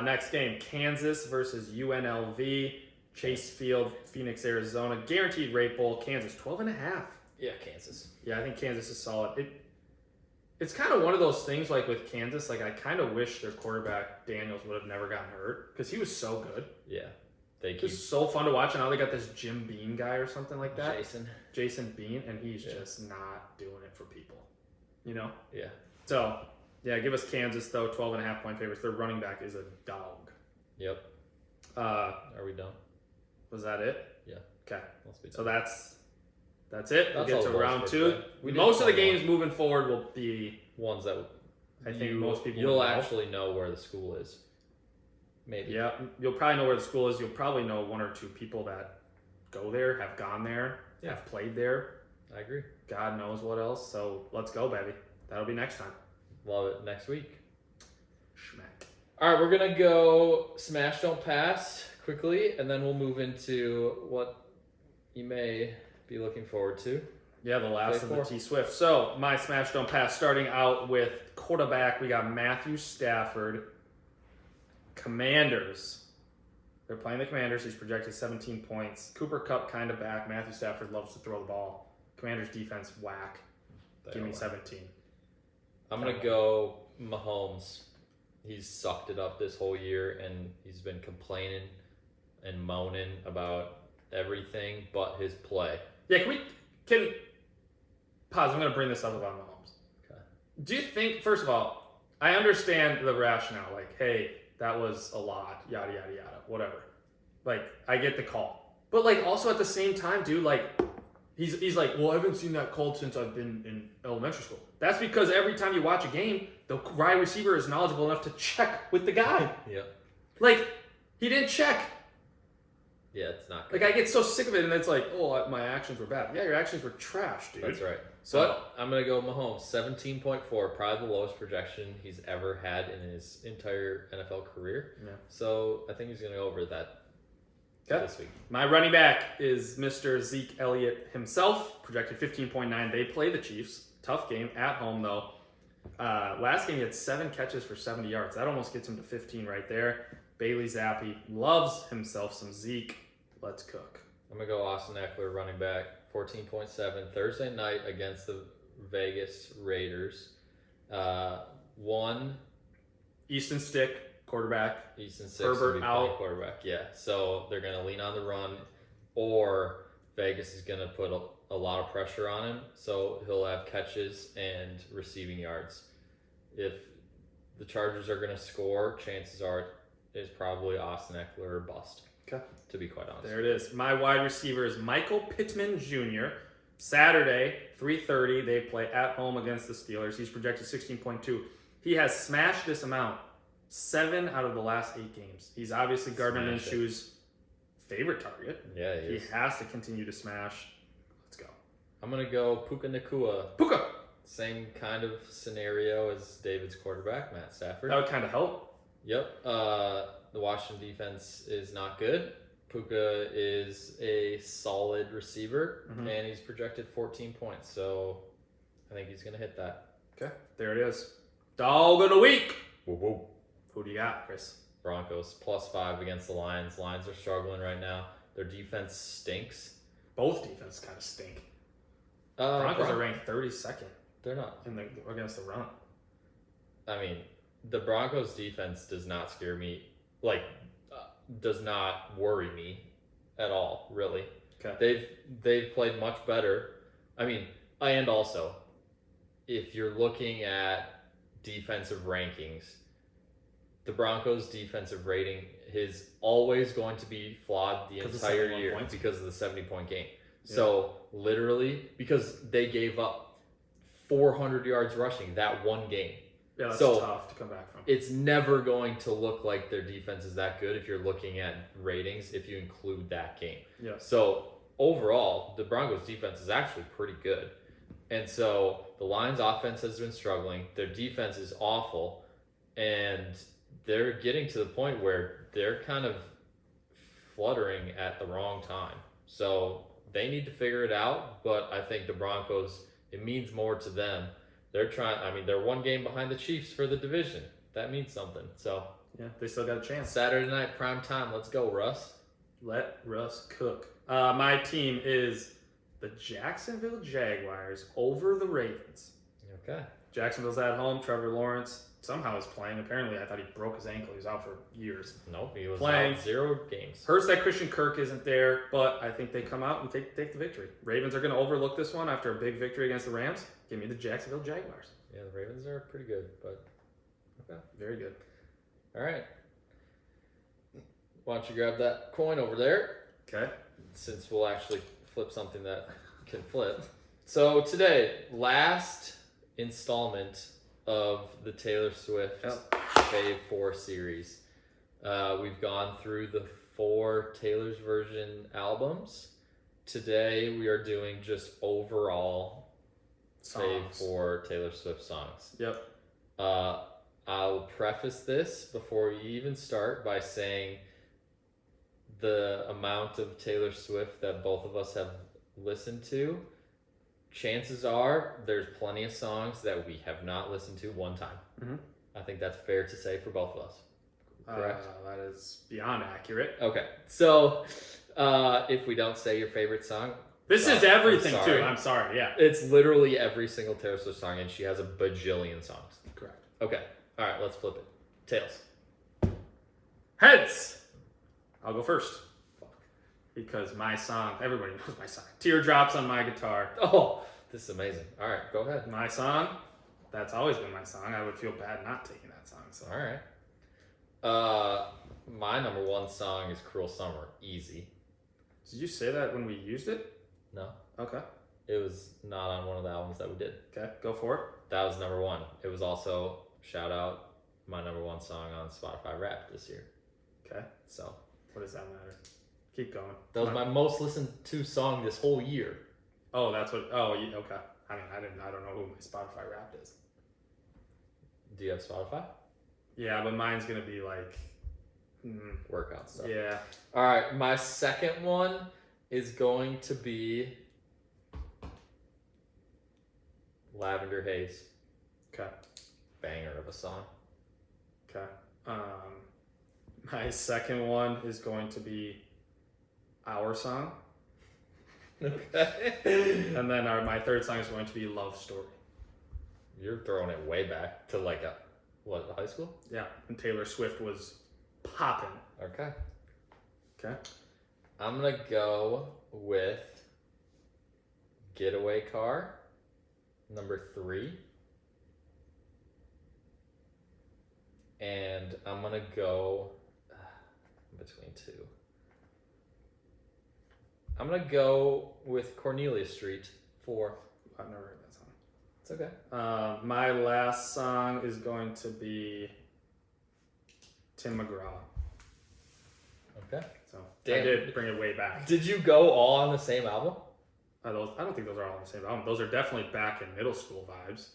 Next game, Kansas versus UNLV. Chase Field, Phoenix, Arizona. Guaranteed rate bowl. Kansas, 12.5. Yeah, Kansas. Yeah, I think Kansas is solid. It's kind of one of those things like with Kansas, like I kind of wish their quarterback, Daniels, would have never gotten hurt because he was so good. Yeah, they It keep was so fun to watch, and now they got this Jim Bean guy or something like that. Jason. Bean, and he's Yeah. just not doing it for people. You know? Yeah, So, yeah, give us Kansas, though, 12.5 point favorites. Their running back is a dog. yep. Are we done? Was that it? Yeah. Okay. Let's be done. So that's it. We'll That's get all to it was round for 2. today. We did Most of the fun games ones. moving forward will be, Ones that I think most people you'll will know. actually know where the school is. Maybe. Yeah, you'll probably know where the school is. You'll probably know one or two people that go there, have gone there, Yeah. have played there. I agree. God knows what else. So let's go, baby. That'll be next time. Love it. Next week. Schmack. All right, we're gonna go smash, don't pass quickly, and then we'll move into what you may be looking forward to. Yeah, the last Play of the four. T Swift. So my smash don't pass. Starting out with quarterback, we got Matthew Stafford. Commanders. They're playing the Commanders. He's projected 17 points. Cooper Kupp kind of back. Matthew Stafford loves to throw the ball. Commanders defense whack. Give me 17. I'm going to go Mahomes. He's sucked it up this whole year, and he's been complaining and moaning about everything but his play. Yeah, can pause. I'm going to bring this up about Mahomes. Okay. Do you think, first of all, I understand the rationale. Like, hey, that was a lot, yada, yada, yada, whatever. Like, I get the call. But, like, also at the same time, dude, like, he's like, well, I haven't seen that called since I've been in elementary school. That's because every time you watch a game, the wide receiver is knowledgeable enough to check with the guy. Yeah. Like, he didn't check. Yeah, it's not good. Like, I get so sick of it, and it's like, oh, my actions were bad. Yeah, your actions were trash, dude. That's right. So, But I'm going to go Mahomes. 17.4, probably the lowest projection he's ever had in his entire NFL career. Yeah. So I think he's going to go over that this week. My running back is Mr. Zeke Elliott himself, projected 15.9. They play the Chiefs. Tough game at home, though. Last game, he had 7 catches for 70 yards. That almost gets him to 15 right there. Bailey Zappi loves himself some Zeke. Let's cook. I'm going to go Austin Eckler, running back, 14.7. Thursday night against the Vegas Raiders. 1 Easton Stick, quarterback. Easton 6 Herbert will be playing out. quarterback. Yeah, so they're going to lean on the run, or Vegas is going to put a lot of pressure on him, so he'll have catches and receiving yards. If the Chargers are going to score, chances are it's probably Austin Eckler or bust. Okay. To be quite honest. There it is. My wide receiver is Michael Pittman Jr. Saturday, 3:30. They play at home against the Steelers. He's projected 16.2. He has smashed this amount 7 out of the last 8 games. He's obviously Gardner Smash it. Minshew's favorite target. Yeah, he He is. has to continue to smash. Let's go. I'm going to go Puka Nacua. Puka! Same kind of scenario as David's quarterback, Matt Stafford. That would kind of help. Yep. The Washington defense is not good. Puka is a solid receiver, and he's projected 14 points. So I think he's going to hit that. Okay, there it is. Dog of the week. Whoa, whoa. Who do you got, Chris? Broncos +5 against the Lions. Lions are struggling right now. Their defense stinks. Both defenses kind of stink. Broncos are ranked 32nd They're not. against the run. I mean, the Broncos defense does not scare me. Does not worry me at all, really. Okay. They've played much better. I mean, and also, if you're looking at defensive rankings, the Broncos' defensive rating is always going to be flawed the 'Cause of entire 71 year points? because of the 70-point game. Yeah. So, literally, because they gave up 400 yards rushing that one game. Yeah, that's So, tough to come back from. It's never going to look like their defense is that good if you're looking at ratings if you include that game. Yeah. So overall, the Broncos defense is actually pretty good. And so the Lions offense has been struggling. Their defense is awful. And they're getting to the point where they're kind of fluttering at the wrong time. So they need to figure it out. But I think the Broncos, it means more to them. They're 1 game behind the Chiefs for the division. That means something. So, Yeah, they still got a chance. Saturday night, prime time. Let's go, Russ. Let Russ cook. My team is the Jacksonville Jaguars over the Ravens. Okay. Jacksonville's at home. Trevor Lawrence somehow is playing. Apparently, I thought he broke his ankle. He was out for years. Nope, he was Playing. out 0 games. Hurts that Christian Kirk isn't there, but I think they come out and take the victory. Ravens are going to overlook this one after a big victory against the Rams. Give me the Jacksonville Jaguars. Yeah, the Ravens are pretty good, but okay. Very good. All right. Why don't you grab that coin over there? Okay. Since we'll actually flip something that can flip. So today, last installment of the Taylor Swift Fave 4 series. We've gone through the 4 Taylor's version albums. Today we are doing just overall Fave 4 Taylor Swift songs. Yep. I'll preface this before we even start by saying the amount of Taylor Swift that both of us have listened to chances are there's plenty of songs that we have not listened to one time. Mhm. I think that's fair to say for both of us. Correct? That is beyond accurate. Okay. So, if we don't say your favorite song, This is everything, I'm too. sorry. I'm sorry, yeah. It's literally every single Taylor Swift song, and she has a bajillion songs. Correct. Okay. All right, let's flip it. Tails. Heads! I'll go first. Because my song, everybody knows my song. Teardrops on My Guitar. Oh, this is amazing. All right, go ahead. My song, that's always been my song. I would feel bad not taking that song. So. All right. My number one song is Cruel Summer. Easy. Did you say that when we used it? No, Okay. it was not on one of the albums that we did. Okay, go for it. That was number one. It was also, shout out, my number one song on Spotify Wrapped this year. Okay. So, What does that matter? Keep going. that was my most listened to song this whole year. Oh, that's what. Oh, okay. I mean, I don't know who my Spotify Wrapped is. Do you have Spotify? Yeah, but mine's gonna be like. Workout stuff. Yeah. All right, my second one is going to be Lavender Haze. Okay. Banger of a song. Okay. My second one is going to be Our Song, Okay. and then my third song is going to be Love Story. You're throwing it way back to like high school? Yeah, and Taylor Swift was popping. Okay. Okay. I'm going to go with Getaway Car, number 3. And I'm going to go between 2. I'm going to go with Cornelia Street 4. I've never heard that song. It's okay. My last song is going to be Tim McGraw. Okay. So Damn. I did bring it way back. Did you go all on the same album? I don't think those are all on the same album. Those are definitely back in middle school vibes.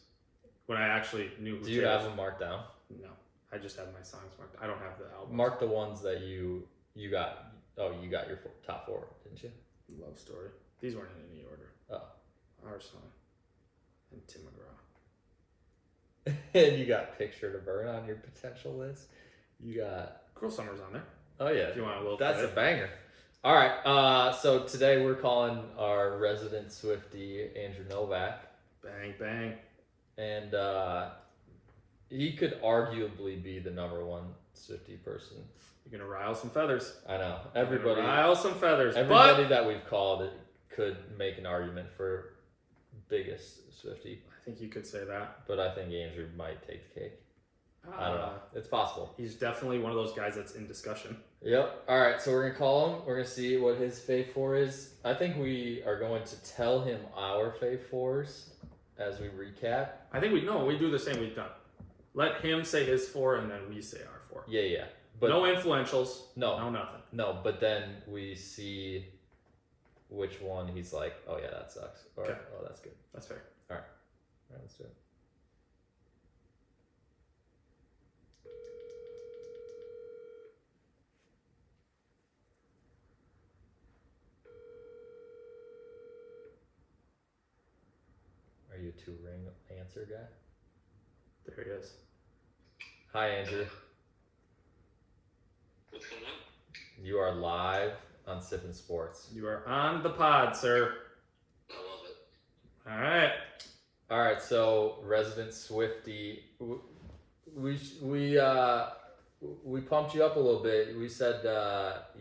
When I actually knew who Do you Taylor have was. them marked down? No. I just have my songs marked. I don't have the album. Mark the ones that you got. Oh, you got your top 4, didn't you? Love Story. These weren't in any order. Oh. Our Song. And Tim McGraw. And you got Picture to Burn on your potential list. You got. Cruel Summer's on there. Oh yeah. If you want a little That's a credit. banger. All right. So today we're calling our resident Swiftie Andrew Novak, Bang, bang. and he could arguably be the number one Swiftie person. You're going to rile some feathers. I know You're everybody. gonna rile some feathers. Everybody that we've called could make an argument for biggest Swiftie, I think you could say that. but I think Andrew might take the cake. I don't know. It's possible. He's definitely one of those guys that's in discussion. Yep. All right. So we're gonna call him. We're gonna see what his fave 4 is. I think we are going to tell him our fave 4s as we recap. I think we do the same we've done. Let him say his 4 and then we say our 4. Yeah. But no influentials. no, No nothing. no. But then we see which one he's like, oh yeah, that sucks, or Okay. oh that's good. That's fair. All right, let's do it. Are you a 2-ring answer guy? There he is. Hi, Andrew. What's going on? You are live on Sippin' Sports. You are on the pod, sir. I love it. All right. All right, so resident Swiftie, we pumped you up a little bit. We said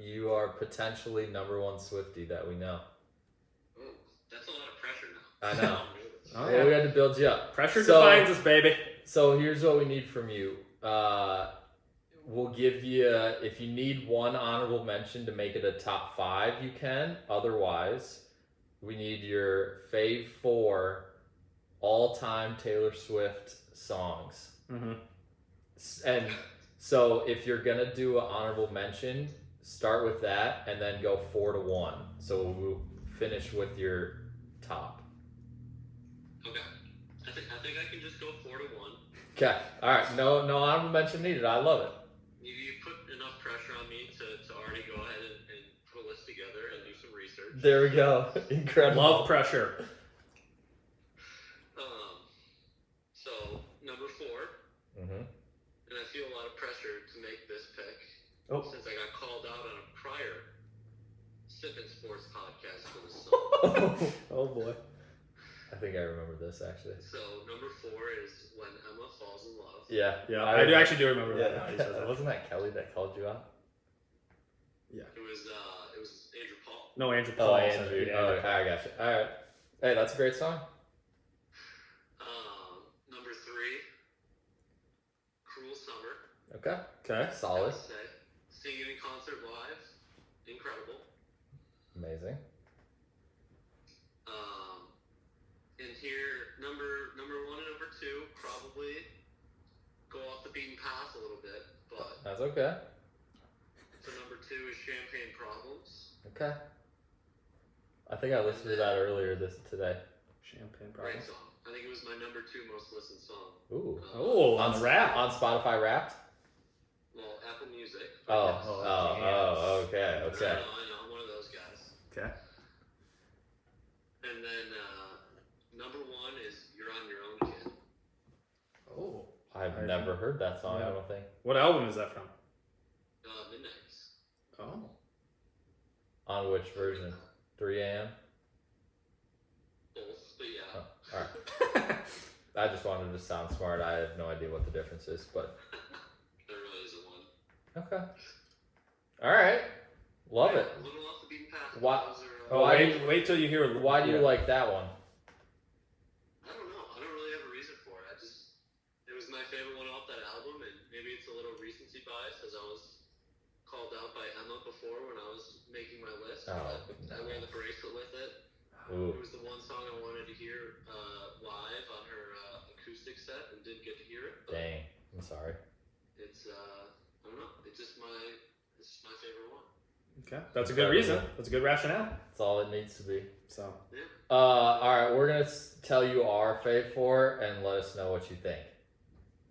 you are potentially number one Swiftie that we know. Oh, that's a lot of pressure now. I know. Oh, Yeah, we had to build you up. Pressure So- defines us, baby. So here's what we need from you. We'll give you, if you need one honorable mention to make it a top 5, you can. Otherwise, we need your fave 4 all-time Taylor Swift songs. Mm-hmm. And so if you're going to do an honorable mention, start with that and then go 4 to 1. So we'll finish with your top. Okay. I think I can just go 4 to 1. Okay. All right. No honorable mention needed. I love it. You put enough pressure on me to already go ahead and put a list together and do some research. There we go. Incredible. Love pressure. answer to make this pick Oh. since I got called out on a prior Sippin' Sports podcast for this song. Oh boy. I think I remember this actually. So number 4 is When Emma Falls in Love. Yeah. Yeah, I do actually remember that. Yeah. Now he says that. Wasn't that Kelly that called you out? It was Andrew Paul. No, Andrew Paul. said Andrew. it. Yeah, Oh, Andrew Paul. I got you. All right. Hey, that's a great song. Number 3, Cruel Summer. Okay. Okay. Solid. Gotta say, singing in concert live, incredible. Amazing. And here, number 1 and number 2 probably go off the beaten path a little bit, but That's okay. so number 2 is Champagne Problems. Okay. I think I listened to that earlier today. Champagne Great Problems. song. I think it was my number 2 most listened song. Ooh. Oh, on the rap. On Spotify Wrapped? Well, Apple Music. Oh. Yes. Okay. Okay. I know, I'm one of those guys. Okay. And then number 1 is You're on Your Own, Kid. Oh. I've never heard that song, I don't think. What album is that from? Midnights. Oh. On which version? 3 a.m.? Both, but yeah. Oh, alright. I just wanted to sound smart. I have no idea what the difference is, but. There really isn't one. Okay. Alright. Love it. A little off the beaten path. Why- Those are, Oh, wait till you hear. Why do you yeah. like that one? I don't know. I don't really have a reason for it. It was my favorite one off that album, and maybe it's a little recency bias as I was called out by Emma before when I was making my list. Oh, I wear the bracelet with it. Ooh. It was the one song I wanted to hear live on her acoustic set and didn't get to hear it. But Dang. I'm sorry. it's I don't know. It's just my favorite one. Okay, that's a good reason. That's a good rationale. That's all it needs to be. So. Yeah. Alright, we're going to tell you our fave 4 and let us know what you think.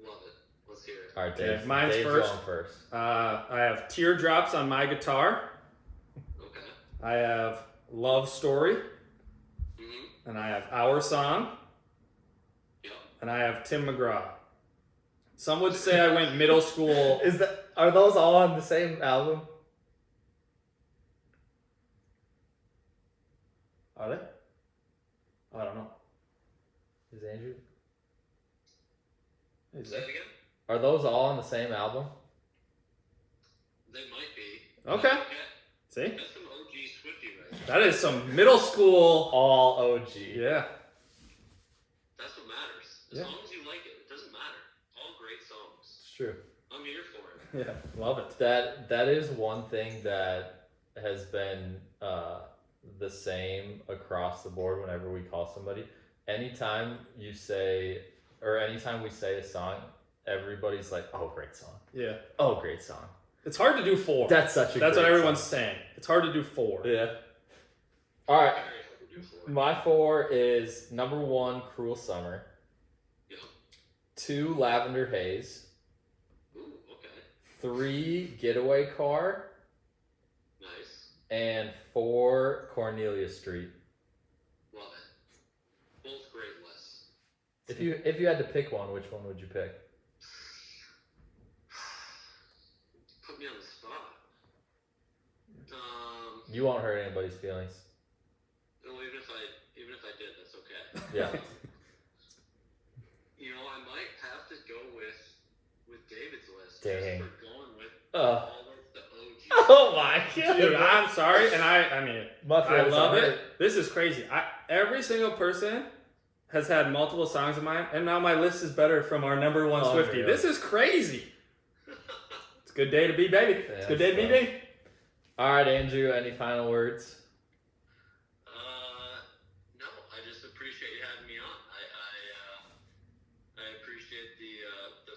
Love it. Let's hear it. Alright, Okay, Dave. mine's Dave's first. going first. I have Teardrops on my guitar. Okay. I have Love Story. Mm-hmm. And I have Our Song. Yep. And I have Tim McGraw. Some would say I went middle school. Are those all on the same album? Are they? I don't know. Is Andrew? Is Say it that? again. Are those all on the same album? They might be. Okay. See? That's some OG Swiftie right there. That is some middle school. All OG. Yeah. That's what matters. As Yeah. long as you like it, it doesn't matter. All great songs. It's true. I'm here for it. Yeah. Love it. That is one thing that has been the same across the board whenever we call somebody. Anytime you say, or anytime we say a song, everybody's like, oh, great song. Yeah. Oh, great song. It's hard to do 4. That's such a That's what great everyone's song. saying. It's hard to do 4. Yeah. All right. Very hard to do for it. My 4 is number 1, Cruel Summer. Yep. 2, Lavender Haze. Ooh, okay. 3, Getaway Car. Nice. And 4, Cornelia Street. Love it. Both great lists. If you had to pick one, which one would you pick? Put me on the spot. You won't hurt anybody's feelings. Well, even if I did, that's okay. Yeah. You know, I might have to go with David's list. Dang. Just for going with Uh. all of the OG. Oh my god. Dude, I'm sorry, and I mean, My I feelings love are it. hurt. This is crazy. Every single person has had multiple songs of mine, and now my list is better from our number 1 Unreal. Swiftie. This is crazy. It's a good day to be, baby. It's a good day to be, baby. All right, Andrew. Any final words? No, I just appreciate you having me on. I appreciate the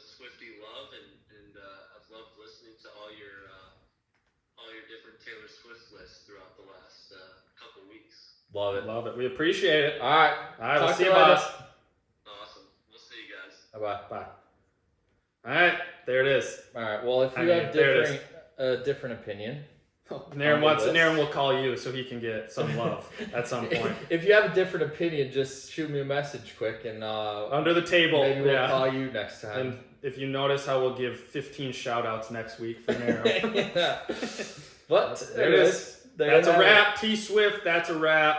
Swiftie love, and I've loved listening to all your different Taylor Swift lists throughout the last couple weeks. Love it. Love it. We appreciate it. All right. All right, we'll Talk see to you, you later. boss. Awesome. We'll see you guys. Bye. Bye. All right, there it is. All right. Well, if I you mean, have there it a different opinion, Naren will call you so he can get some love at some point. If you have a different opinion, just shoot me a message quick and Under the table. maybe we'll call you next time. And if you notice how we'll give 15 shout outs next week for Naren. But There it is. That's a wrap. T Swift, that's a wrap.